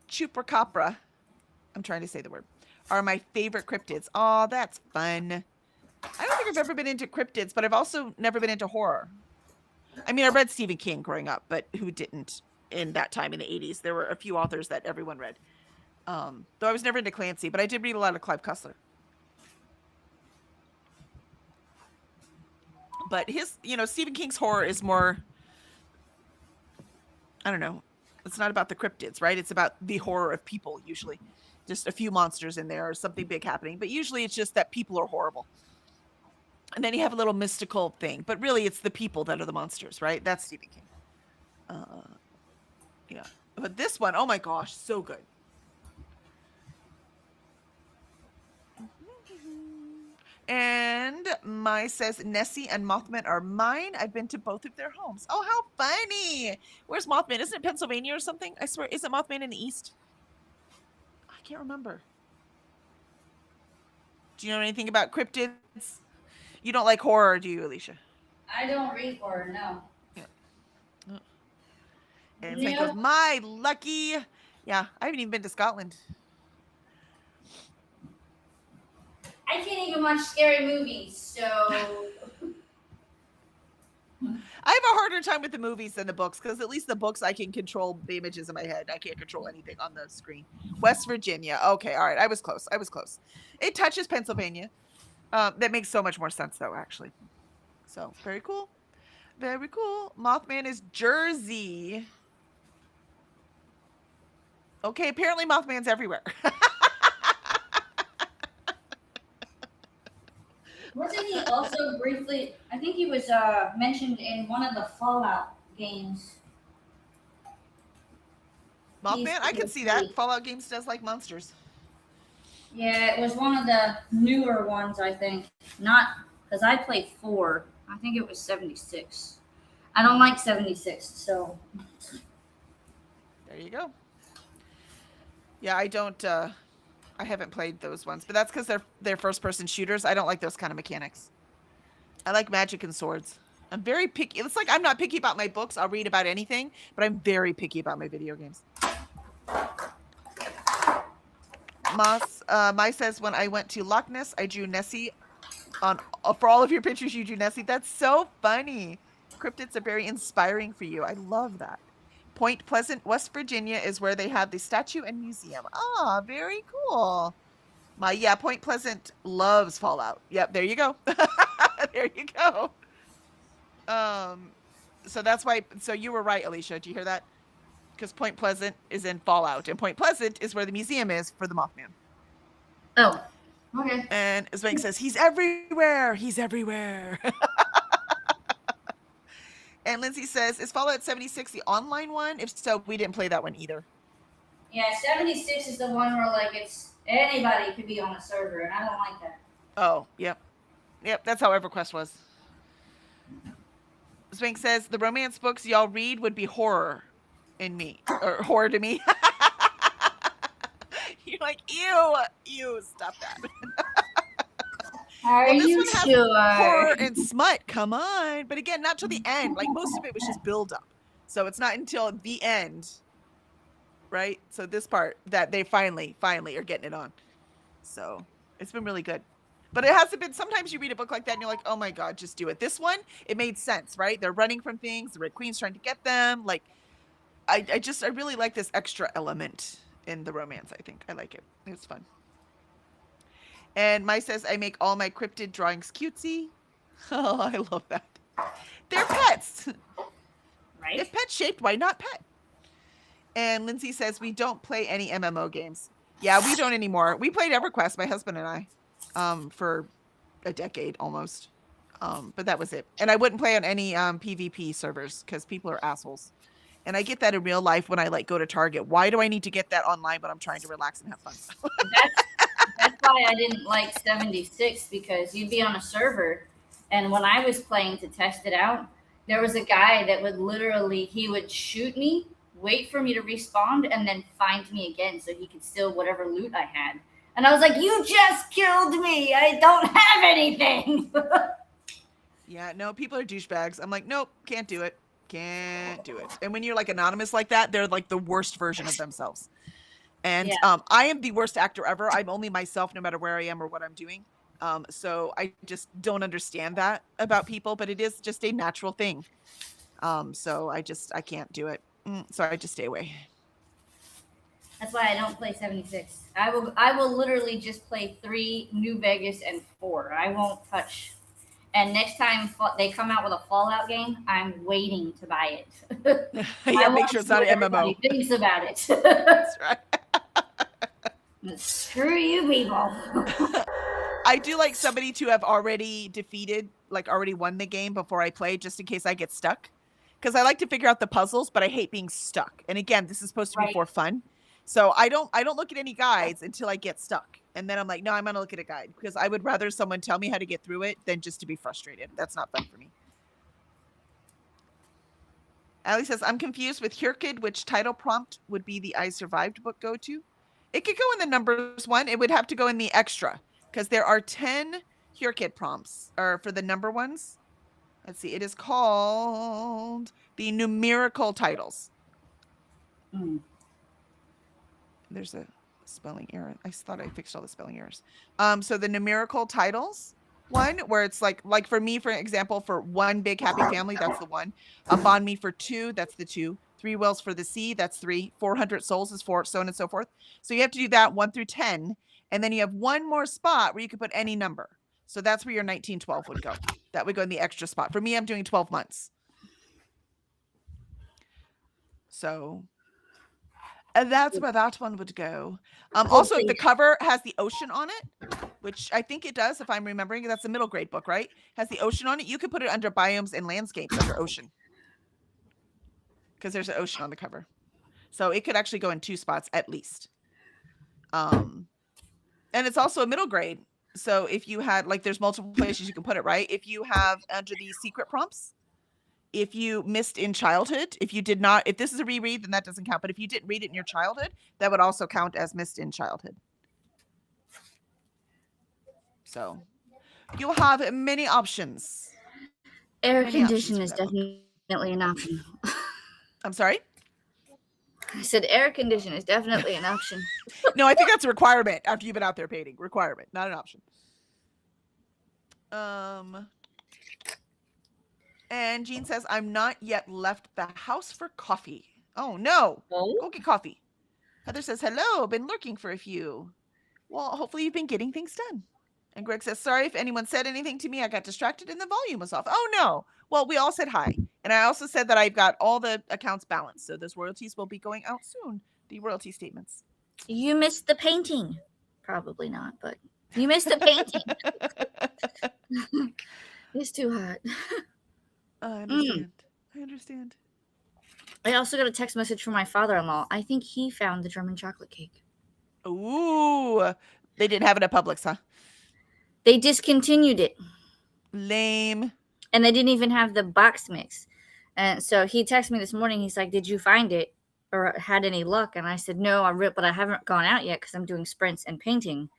Chupacabra, I'm trying to say the word, are my favorite cryptids. Oh, that's fun. I don't think think I've ever been into cryptids, but I've also never been into horror. I mean, I read Stephen King growing up, but who didn't in that time in the 80s? There were a few authors that everyone read. Though I was never into Clancy, but I did read a lot of Clive Cussler. But his, Stephen King's horror is more, I don't know. It's not about the cryptids, right? It's about the horror of people, usually. Just a few monsters in there or something big happening. But usually it's just that people are horrible. And then you have a little mystical thing. But really, it's the people that are the monsters, right? That's Stephen King. Yeah. But this one, oh my gosh, so good. And Mai says, Nessie and Mothman are mine. I've been to both of their homes. Oh, how funny. Where's Mothman? Isn't it Pennsylvania or something? I swear, isn't Mothman in the East? I can't remember. Do you know anything about cryptids? You don't like horror, do you, Alicia? I don't read horror, no. Yeah. And Frank goes, my lucky. Yeah, I haven't even been to Scotland. I can't even watch scary movies, so. I have a harder time with the movies than the books, because at least the books I can control the images in my head. I can't control anything on the screen. West Virginia. Okay, all right. I was close. It touches Pennsylvania. That makes so much more sense, though, actually. So, very cool. Very cool. Mothman is Jersey. Okay, apparently Mothman's everywhere. Wasn't he also briefly, I think he was mentioned in one of the Fallout games. Mothman? I can see that. Fallout games does like monsters. Yeah, it was one of the newer ones, I think. Not, because I played 4. I think it was 76. I don't like 76, so. There you go. Yeah, I don't, I haven't played those ones, but that's because they're first-person shooters. I don't like those kind of mechanics. I like magic and swords. I'm very picky. It's like I'm not picky about my books. I'll read about anything, but I'm very picky about my video games. Mai says, when I went to Loch Ness, I drew Nessie. For all of your pictures, you drew Nessie. That's so funny. Cryptids are very inspiring for you. I love that. Point Pleasant, West Virginia is where they have the statue and museum. Ah, very cool. Yeah, Point Pleasant loves Fallout. Yep, there you go. There you go. So that's why, so you were right, Alicia. Do you hear that? Because Point Pleasant is in Fallout, and Point Pleasant is where the museum is for the Mothman. Oh, okay. And Swank says, he's everywhere. He's everywhere. And Lindsay says, is Fallout 76 the online one? If so, we didn't play that one either. Yeah, 76 is the one where, like, it's anybody could be on a server, and I don't like that. Oh, yep. Yep, that's how EverQuest was. Swank says, the romance books y'all read would be horror in me. Or horror to me. You're like, ew, stop that. Are you sure? Horror and smut, come on. But again, not till the end. Like, most of it was just build up. So it's not until the end, right? So this part that they finally are getting it on. So it's been really good. But it hasn't been, sometimes you read a book like that and you're like, oh my God, just do it. This one, it made sense, right? They're running from things. The Red Queen's trying to get them. Like, I really like this extra element in the romance, I think. I like it. It's fun. And Mai says, I make all my cryptid drawings cutesy. Oh, I love that. They're pets. Right? If pet shaped, why not pet? And Lindsay says, we don't play any MMO games. Yeah, we don't anymore. We played EverQuest, my husband and I, for a decade almost. But that was it. And I wouldn't play on any PvP servers because people are assholes. And I get that in real life when I like go to Target. Why do I need to get that online when I'm trying to relax and have fun? That's why I didn't like 76, because you'd be on a server, and when I was playing to test it out, there was a guy that would literally, he would shoot me, wait for me to respawn, and then find me again so he could steal whatever loot I had. And I was like, you just killed me. I don't have anything. Yeah, no, people are douchebags. I'm like, nope, can't do it. Can't do it. And when you're like anonymous like that, they're like the worst version of themselves. And I am the worst actor ever. I'm only myself no matter where I am or what I'm doing. So I just don't understand that about people, but it is just a natural thing. So I can't do it. So I just stay away. That's why I don't play 76. I will literally just play 3, New Vegas, and 4. I won't touch. And next time they come out with a Fallout game, I'm waiting to buy it. Yeah, make sure it's not an MMO. Everybody thinks about it. That's right. Screw you, people. I do like somebody to have already defeated, like already won the game before I play, just in case I get stuck. Because I like to figure out the puzzles, but I hate being stuck. And again, this is supposed to be for fun. So I don't look at any guides until I get stuck. And then I'm like, no, I'm gonna look at a guide because I would rather someone tell me how to get through it than just to be frustrated. That's not fun for me. Allie says, I'm confused with Hurkid, which title prompt would be the I Survived book go to? It could go in the numbers one. It would have to go in the extra because there are 10 Hurkid prompts or for the number ones. Let's see. It is called the numerical titles. There's a spelling error. I thought I fixed all the spelling errors. So the numerical titles one, where it's like for me, for example, for one big happy family, that's the one. Bond Me for 2, that's the 2. 3 Wells for the Sea, that's 3. 400 Souls is 4, so on and so forth. So you have to do that 1 through 10, and then you have one more spot where you could put any number. So that's where your 1912 would go. That would go in the extra spot. For me, I'm doing 12 months. So that's where that one would go. Also, the cover has the ocean on it, which I think it does, if I'm remembering. That's a middle grade book, right? Has the ocean on it. You could put it under biomes and landscapes under ocean. Because there's an ocean on the cover. So it could actually go in 2 spots at least. And it's also a middle grade. So if you had, like, there's multiple places you can put it, right? If you have under the secret prompts, if you missed in childhood, if you did not, if this is a reread, then that doesn't count. But if you didn't read it in your childhood, that would also count as missed in childhood. So you'll have many options. Air condition is definitely an option. I'm sorry? I said air condition is definitely an option. No, I think that's a requirement after you've been out there painting. Requirement, not an option. And Jean says, I'm not yet left the house for coffee. Oh, no. Go get coffee. Heather says, hello, been lurking for a few. Well, hopefully you've been getting things done. And Greg says, sorry if anyone said anything to me. I got distracted and the volume was off. Oh, no. Well, we all said hi. And I also said that I've got all the accounts balanced. So those royalties will be going out soon. The royalty statements. You missed the painting. Probably not, but you missed the painting. It's too hot. I understand. I understand. I also got a text message from my father-in-law. I think he found the German chocolate cake. Ooh. They didn't have it at Publix, huh? They discontinued it. Lame. And they didn't even have the box mix. And so he texted me this morning. He's like, did you find it or had any luck? And I said, no, but I haven't gone out yet because I'm doing sprints and painting.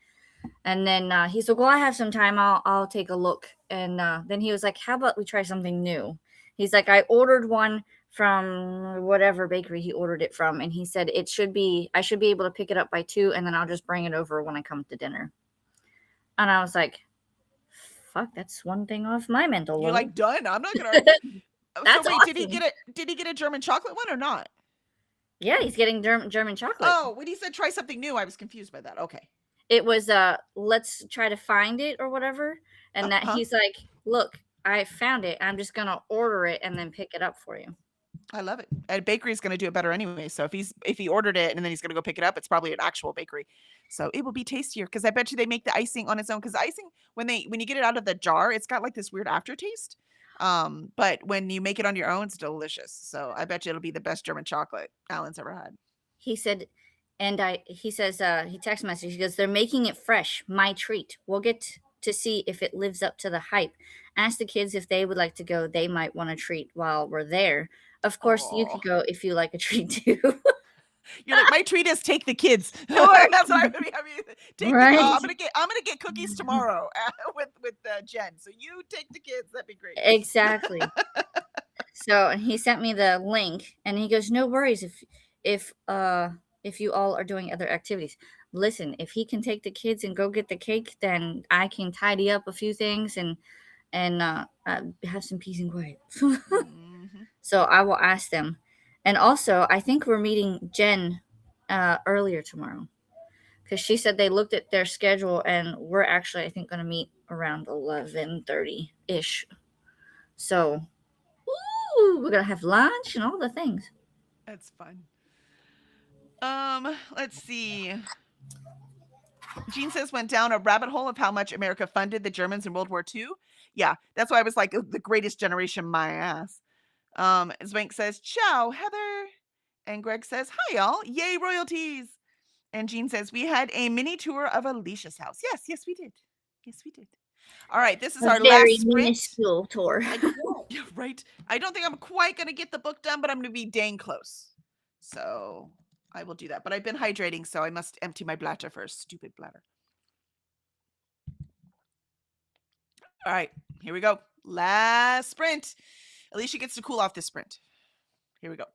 And then he said, well, I have some time. I'll take a look. And then he was like, how about we try something new? He's like, I ordered one from whatever bakery he ordered it from. And he said, I should be able to pick it up by 2. And then I'll just bring it over when I come to dinner. And I was like, fuck, that's one thing off my mental load. You're like, done. I'm not going to. So wait, awesome. did he get a German chocolate one or not? Yeah, he's getting German chocolate. Oh, when he said try something new, I was confused by that. Okay. It was let's try to find it or whatever. And that he's like, look, I found it. I'm just going to order it and then pick it up for you. I love it. And bakery's going to do it better anyway. So if he ordered it and then he's going to go pick it up, it's probably an actual bakery. So it will be tastier because I bet you they make the icing on its own. Because icing, when you get it out of the jar, it's got like this weird aftertaste. But when you make it on your own, it's delicious. So I bet you it'll be the best German chocolate Alan's ever had. He said, he says, he text message, he goes, they're making it fresh. My treat. We'll get to see if it lives up to the hype. Ask the kids if they would like to go. They might want a treat while we're there. Of course, you could go if you like a treat too. You're like, my treat is take the kids. That's what I mean. Take right? I'm gonna get cookies tomorrow with Jen. So you take the kids. That'd be great. Exactly. So he sent me the link, and he goes, "No worries if you all are doing other activities." listen, if he can take the kids and go get the cake, then I can tidy up a few things and have some peace and quiet. Mhm. So I will ask them. And also, I think we're meeting Jen earlier tomorrow because she said they looked at their schedule and we're actually, I think, going to meet around 11:30 ish. So, we're going to have lunch and all the things. That's fun. Let's see. Gene says went down a rabbit hole of how much America funded the Germans in World War II. Yeah, that's why I was like the greatest generation, my ass. Zwank says, ciao, Heather. And Greg says, hi, y'all. Yay, royalties. And Jean says, we had a mini tour of Alicia's house. Yes, we did. Yes, we did. All right, this is A our very last sprint. minuscule tour. Right. I don't think I'm quite going to get the book done, but I'm going to be dang close. So I will do that. But I've been hydrating, so I must empty my bladder first. Stupid bladder. All right, here we go. Last sprint. Alicia gets to cool off this sprint. Here we go.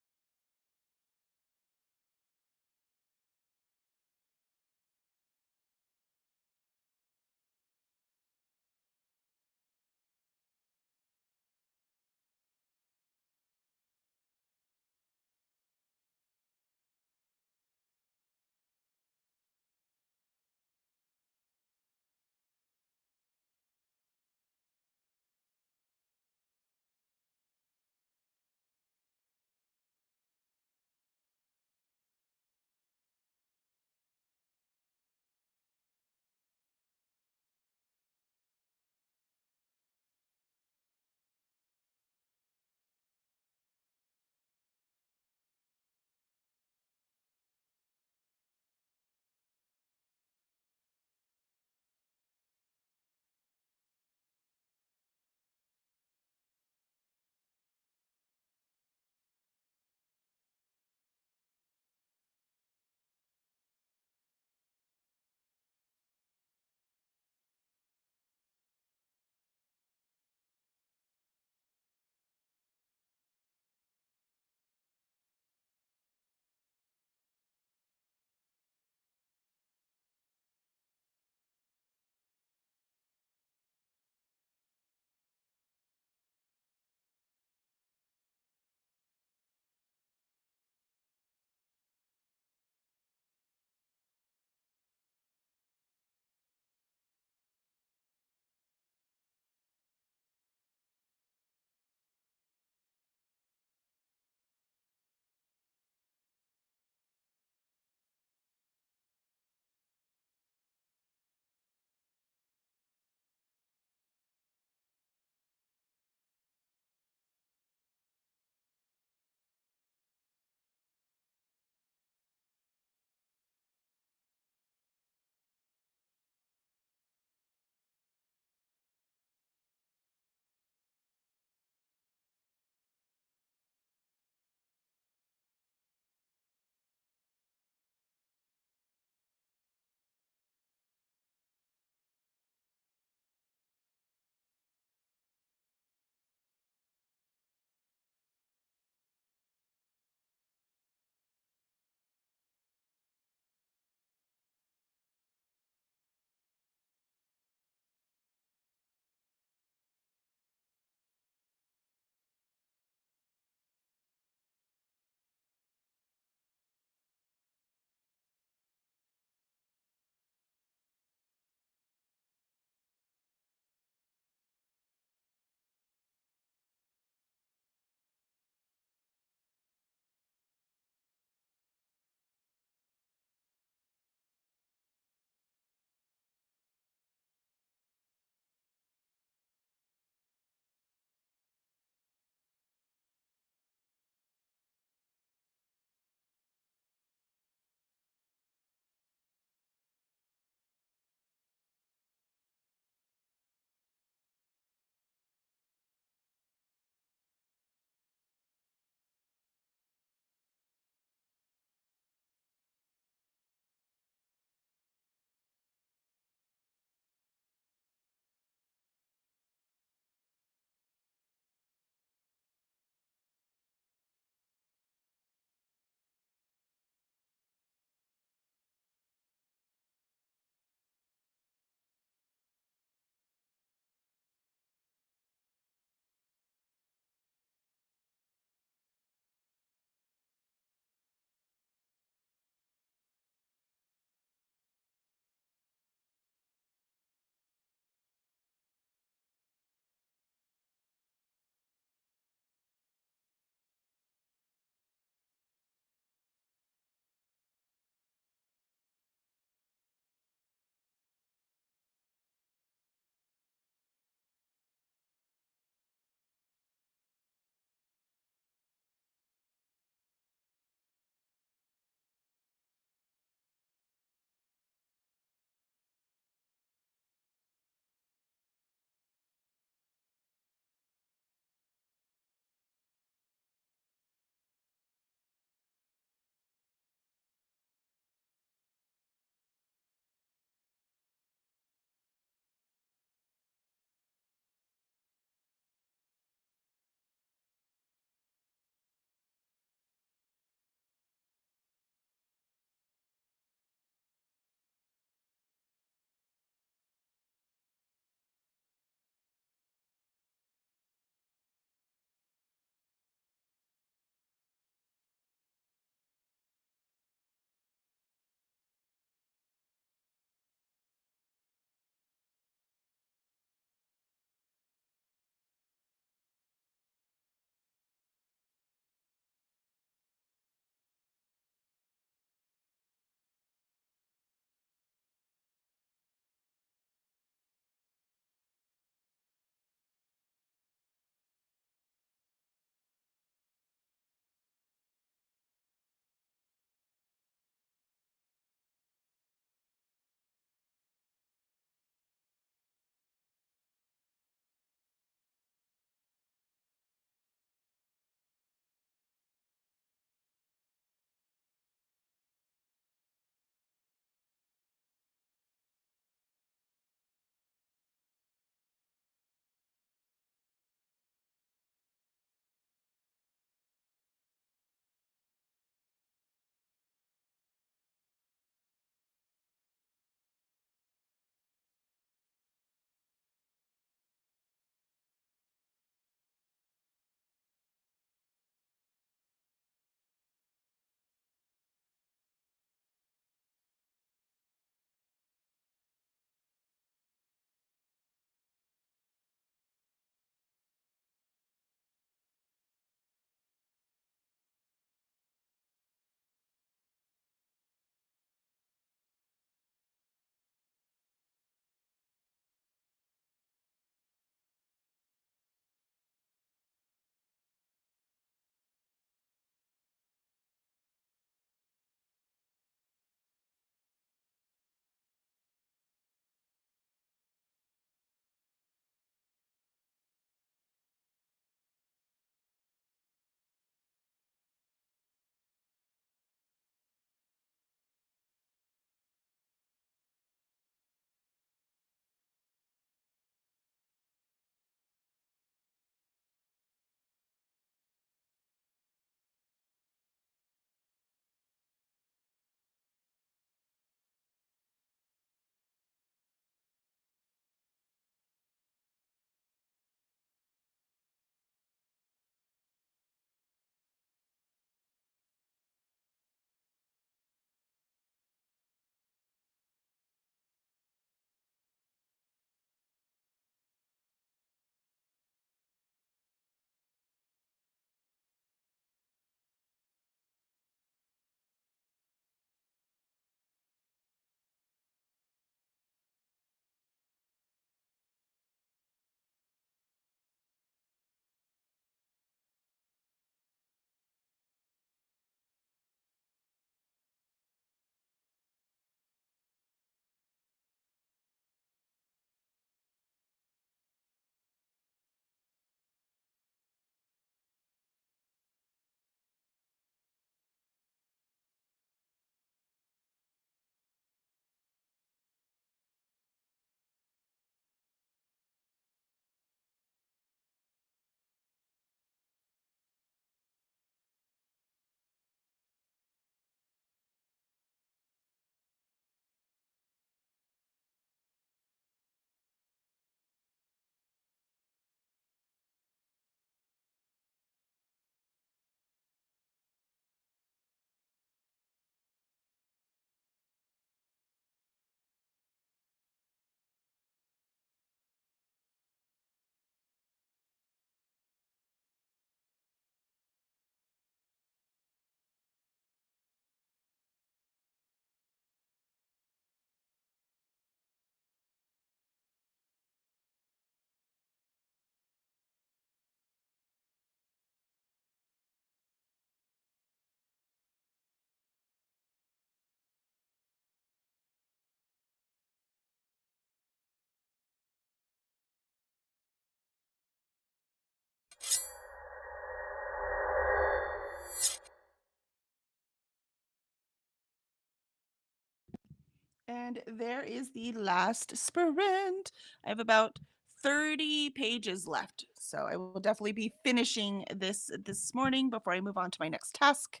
And there is the last sprint. I have about 30 pages left. So I will definitely be finishing this morning before I move on to my next task.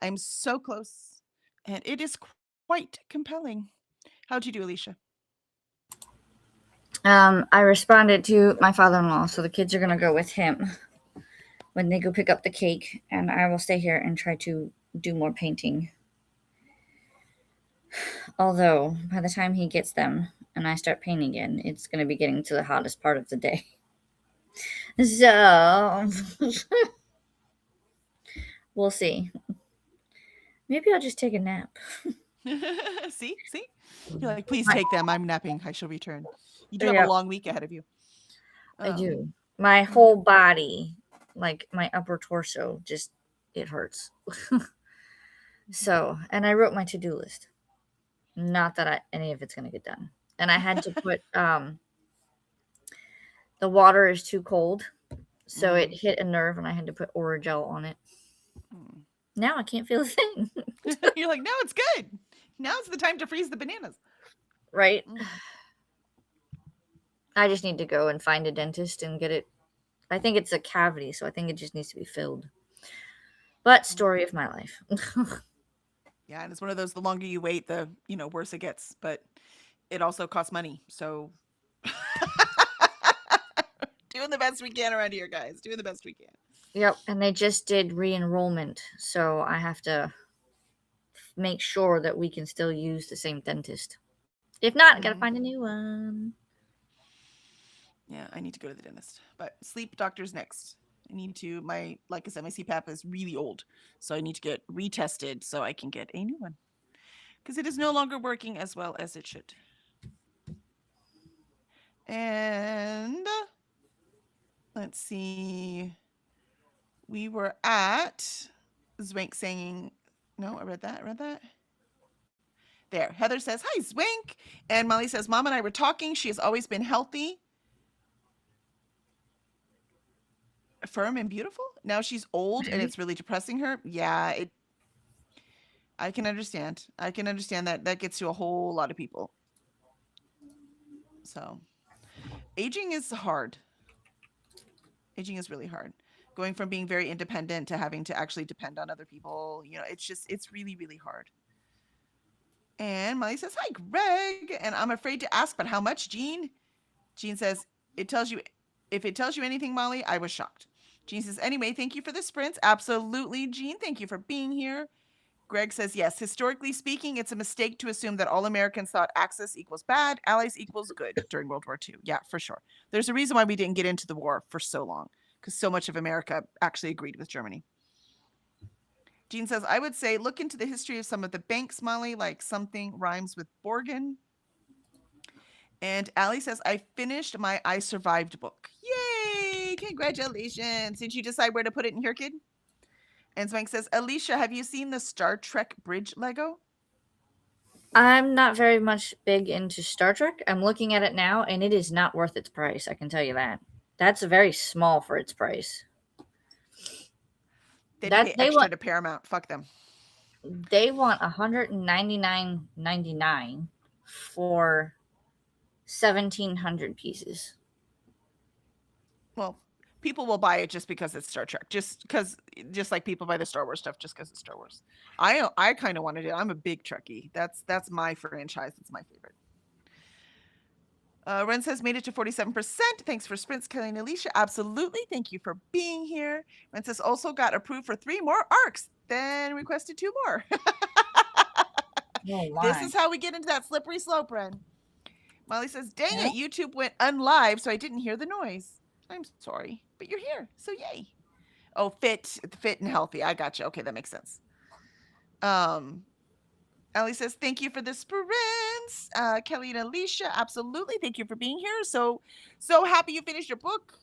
I'm so close. And it is quite compelling. How'd you do, Alicia? I responded to my father-in-law, so the kids are gonna go with him when they go pick up the cake, and I will stay here and try to do more painting. Although by the time he gets them and I start painting again, it's gonna be getting to the hottest part of the day. So we'll see. Maybe I'll just take a nap. See? You're like, please take them. I'm napping. I shall return. You do have Yeah. a long week ahead of you. I do. My whole body, like my upper torso, just it hurts. So, and I wrote my to-do list. Not that any of it's gonna get done. And I had to put the water is too cold, so it hit a nerve, and I had to put Orajel on it. Now I can't feel a thing. You're like, no, it's good. Now's the time to freeze the bananas. Right? I just need to go and find a dentist and get it. I think it's a cavity, so I think it just needs to be filled. But story of my life. Yeah, and it's one of those, the longer you wait, the worse it gets. But it also costs money. So doing the best we can around here, guys. Doing the best we can. Yep, and they just did re-enrollment, so I have to make sure that we can still use the same dentist. If not, I gotta find a new one. Yeah, I need to go to the dentist. But sleep doctor's next. I need to, like I said, my CPAP is really old. So I need to get retested so I can get a new one. Because it is no longer working as well as it should. And let's see. We were at Zwank saying, no, I read that. There. Heather says, hi, Zwank. And Molly says, Mom and I were talking. She has always been healthy, firm, and beautiful. Now she's old and it's really depressing her. Yeah, I can understand. I can understand that. That gets to a whole lot of people. So aging is hard. Aging is really hard. Going from being very independent to having to actually depend on other people, it's really, really hard. And Molly says, hi, Greg. And I'm afraid to ask, but how much, Jean? Jean says, if it tells you anything, Molly, I was shocked. Jean says, anyway, thank you for the sprints. Absolutely, Jean. Thank you for being here. Greg says, yes, historically speaking, it's a mistake to assume that all Americans thought Axis equals bad, Allies equals good during World War II. Yeah, for sure. There's a reason why we didn't get into the war for so long, because so much of America actually agreed with Germany. Jean says, I would say look into the history of some of the banks, Molly, like something rhymes with Borgen. And Allie says, I finished my I Survived book. Yay! Congratulations. Did you decide where to put it in here, kid? And Swank says, Alicia, have you seen the Star Trek bridge Lego? I'm not very much big into Star Trek. I'm looking at it now, and it is not worth its price. I can tell you that. That's very small for its price. They pay extra to Paramount. Fuck them. They want $199.99 for 1,700 pieces. Well, people will buy it just because it's Star Trek. Just like people buy the Star Wars stuff just because it's Star Wars. I kind of wanted it. I'm a big Trekkie. That's my franchise. It's my favorite. Ren says, made it to 47%. Thanks for sprints, Kelly and Alicia. Absolutely. Thank you for being here. Ren says, also got approved for 3 more arcs, then requested 2 more. This is how we get into that slippery slope, Ren. Molly says, dang it, YouTube went unlive, so I didn't hear the noise. I'm sorry, but you're here, so yay. Oh, fit and healthy. I got you. Okay, that makes sense. Ellie says, thank you for the sprints. Kelly and Alicia, absolutely. Thank you for being here. So happy you finished your book.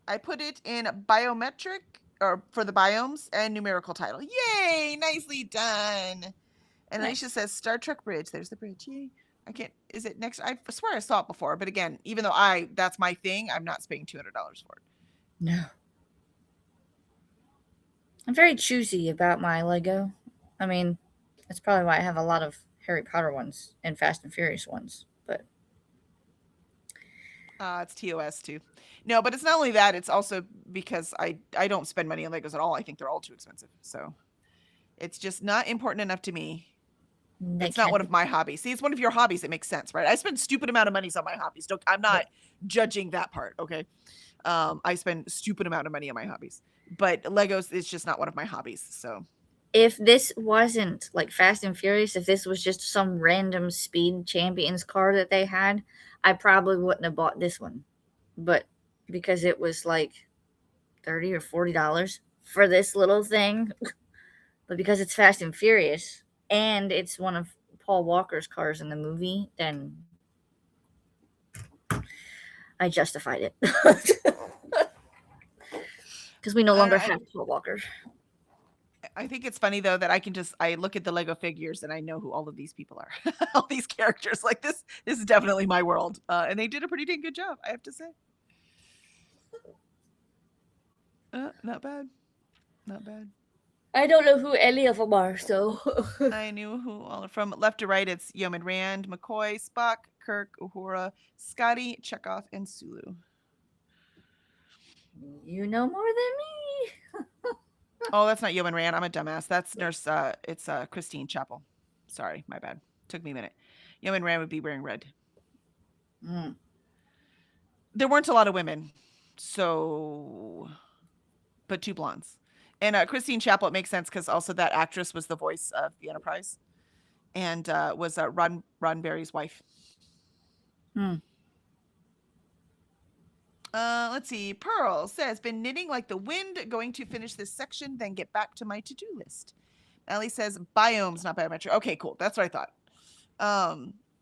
I put it in biometric, or for the biomes, and numerical title. Yay, nicely done. And nice. Alicia says, Star Trek bridge. There's the bridge. Yay. I can't, is it next? I swear I saw it before, but again, even though that's my thing, I'm not spending $200 for it. No. I'm very choosy about my Lego. I mean, that's probably why I have a lot of Harry Potter ones and Fast and Furious ones. But It's TOS too. No, but it's not only that, it's also because I don't spend money on Legos at all. I think they're all too expensive. So it's just not important enough to me. they It's not can one of my hobbies. See, it's one of your hobbies. It makes sense, right? I spend stupid amount of money on my hobbies. I'm not judging that part, okay? I spend stupid amount of money on my hobbies. But Legos is just not one of my hobbies. So if this wasn't like Fast and Furious, if this was just some random Speed Champions car that they had, I probably wouldn't have bought this one. But because it was like $30 or $40 for this little thing, but because it's Fast and Furious and it's one of Paul Walker's cars in the movie, then I justified it. Because we no longer have Paul Walker. I think it's funny though that I look at the Lego figures and I know who all of these people are. All these characters. Like this is definitely my world. And they did a pretty dang good job, I have to say. Not bad. Not bad. I don't know who any of them are, so I knew who all from left to right. It's Yeoman Rand, McCoy, Spock, Kirk, Uhura, Scotty, Chekhov, and Sulu. You know more than me. Oh, that's not Yeoman Rand. I'm a dumbass. That's Nurse. It's Christine Chapel. Sorry, my bad. Took me a minute. Yeoman Rand would be wearing red. Mm. There weren't a lot of women, so, but 2 blondes. And Christine Chapel, it makes sense because also that actress was the voice of the Enterprise, and was Roddenberry's wife. Let's see. Pearl says, been knitting like the wind, going to finish this section, then get back to my to-do list. Ellie says, biomes, not biometric. Okay, cool. That's what I thought.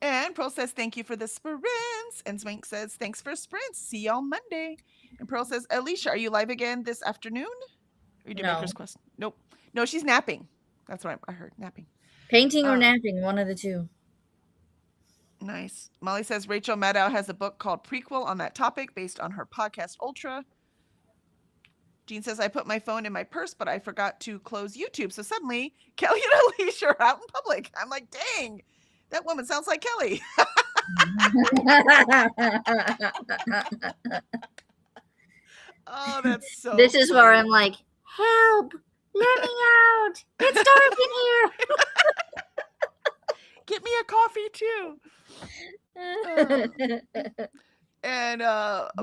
And Pearl says, thank you for the sprints. And Swank says, thanks for sprints. See y'all Monday. And Pearl says, Alicia, are you live again this afternoon? Or you do Maker's Quest? Nope. No, she's napping. That's what I heard. Napping. Painting or napping, one of the two. Nice. Molly says Rachel Maddow has a book called Prequel on that topic based on her podcast Ultra. Jean says, I put my phone in my purse, but I forgot to close YouTube. So suddenly, Kelly and Alicia are out in public. I'm like, dang, that woman sounds like Kelly. Oh, that's so This is funny. where I'm like, help, let me out. It's dark in here. Get me a coffee too. And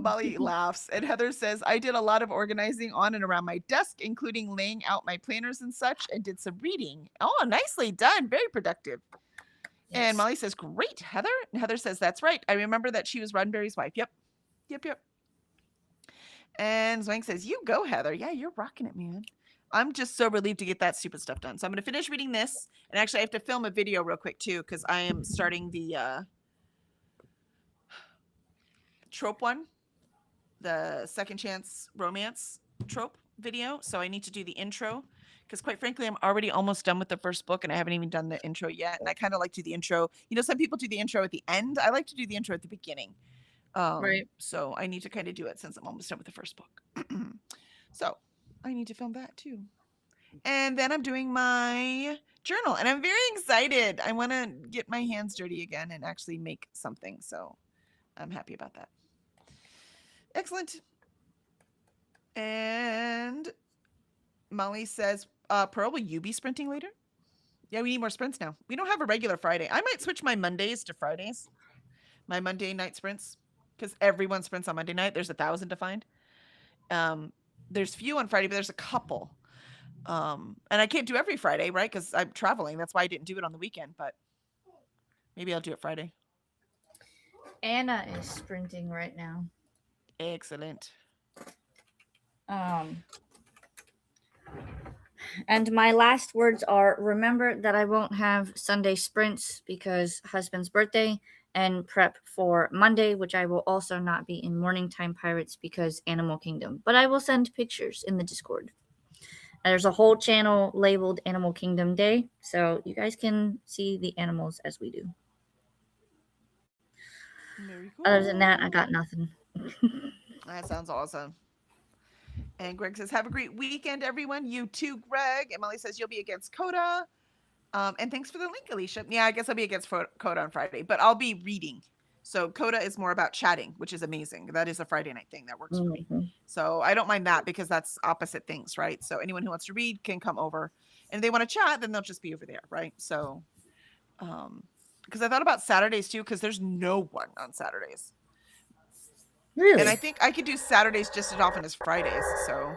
Molly laughs, and Heather says, I did a lot of organizing on and around my desk, including laying out my planners and such, and did some reading. Oh, nicely done. Very productive. Yes. And Molly says, great, Heather. And Heather says, that's right. I remember that she was Roddenberry's wife. Yep. And Zwank says, you go, Heather. Yeah, you're rocking it, man. I'm just so relieved to get that stupid stuff done. So I'm going to finish reading this. And actually, I have to film a video real quick, too, because I am starting the trope one, the second chance romance trope video. So I need to do the intro because, quite frankly, I'm already almost done with the first book and I haven't even done the intro yet. And I kind of like to do the intro. You know, some people do the intro at the end. I like to do the intro at the beginning. Right. So I need to kind of do it since I'm almost done with the first book. So I need to film that too. And then I'm doing my journal and I'm very excited. I want to get my hands dirty again and actually make something. So I'm happy about that. Excellent. And Molly says, Pearl, will you be sprinting later? Yeah, we need more sprints now. We don't have a regular Friday. I might switch my Mondays to Fridays. My Monday night sprints. Because everyone sprints on Monday night. There's 1,000 to find. There's few on Friday, but there's a couple. And I can't do every Friday, right? Because I'm traveling. That's why I didn't do it on the weekend. But maybe I'll do it Friday. Anna is sprinting right now. Excellent. And my last words are, remember that I won't have Sunday sprints because husband's birthday, and prep for Monday, which I will also not be in Morning Time Pirates because Animal Kingdom. But I will send pictures in the Discord. And there's a whole channel labeled Animal Kingdom Day, so you guys can see the animals as we do. Very cool. Other than that, I got nothing. That sounds awesome. And Greg says, have a great weekend, everyone. You too, Greg. And Molly says, you'll be against Coda. And thanks for the link, Alicia. Yeah, I guess I'll be against Coda on Friday, but I'll be reading. So Coda is more about chatting, which is amazing. That is a Friday night thing that works for me. Mhm. So I don't mind that because that's opposite things, right? So anyone who wants to read can come over, and if they want to chat, then they'll just be over there, right? So, because I thought about Saturdays too, because there's no one on Saturdays, Really? and I think I could do Saturdays just as often as Fridays. So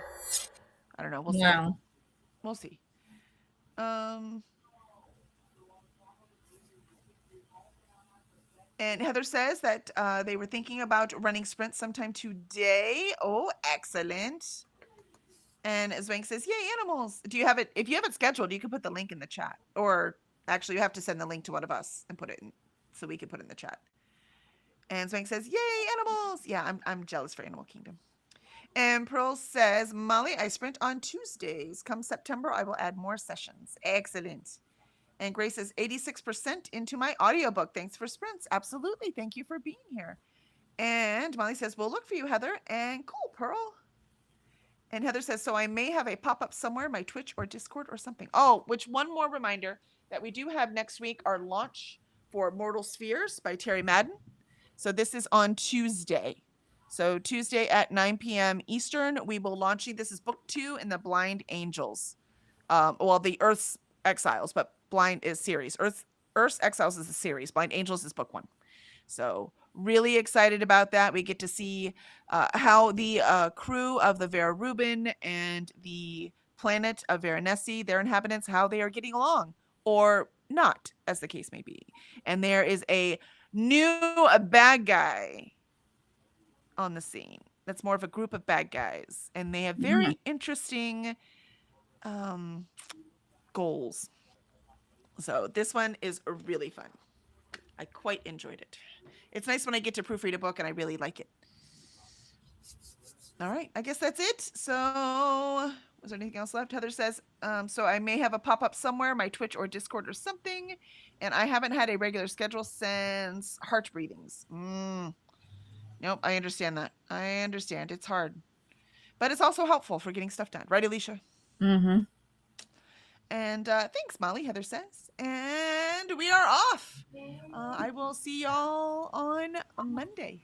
I don't know. We'll see. Wow. We'll see. And Heather says that they were thinking about running sprints sometime today. Oh, excellent. And Zwank says, yay, animals. Do you have it? If you have it scheduled, you can put the link in the chat. Or actually, you have to send the link to one of us and put it in so we can put it in the chat. And Zwank says, yay, animals. Yeah, I'm jealous for Animal Kingdom. And Pearl says, Molly, I sprint on Tuesdays. Come September, I will add more sessions. Excellent. And Grace says 86% into my audiobook. Thanks for sprints. Absolutely. Thank you for being here. And Molly says, we'll look for you, Heather. And cool, Pearl. And Heather says, so I may have a pop-up somewhere, my Twitch or Discord or something. Oh, which one more reminder that we do have next week our launch for Mortal Spheres by Terry Madden. So this is on Tuesday. So Tuesday at 9 p.m. Eastern, we will launch. This is book 2 in the Blind Angels. Well, the Earth's Exiles, but Blind is series. Earth's Exiles is a series. Blind Angels is book 1. So really excited about that. We get to see how the crew of the Vera Rubin and the planet of Veronesi, their inhabitants, how they are getting along or not, as the case may be. And there is a new bad guy on the scene. That's more of a group of bad guys, and they have very interesting goals. So this one is really fun. I quite enjoyed it. It's nice when I get to proofread a book and I really like it. All right, I guess that's it. So was there anything else left? Heather says, so I may have a pop-up somewhere, my Twitch or Discord or something, and I haven't had a regular schedule since Heart Breathings. Nope, I understand that. I understand. It's hard. But it's also helpful for getting stuff done. Right, Alicia? Mm-hmm. And thanks, Molly, Heather says. And we are off. I will see y'all on Monday.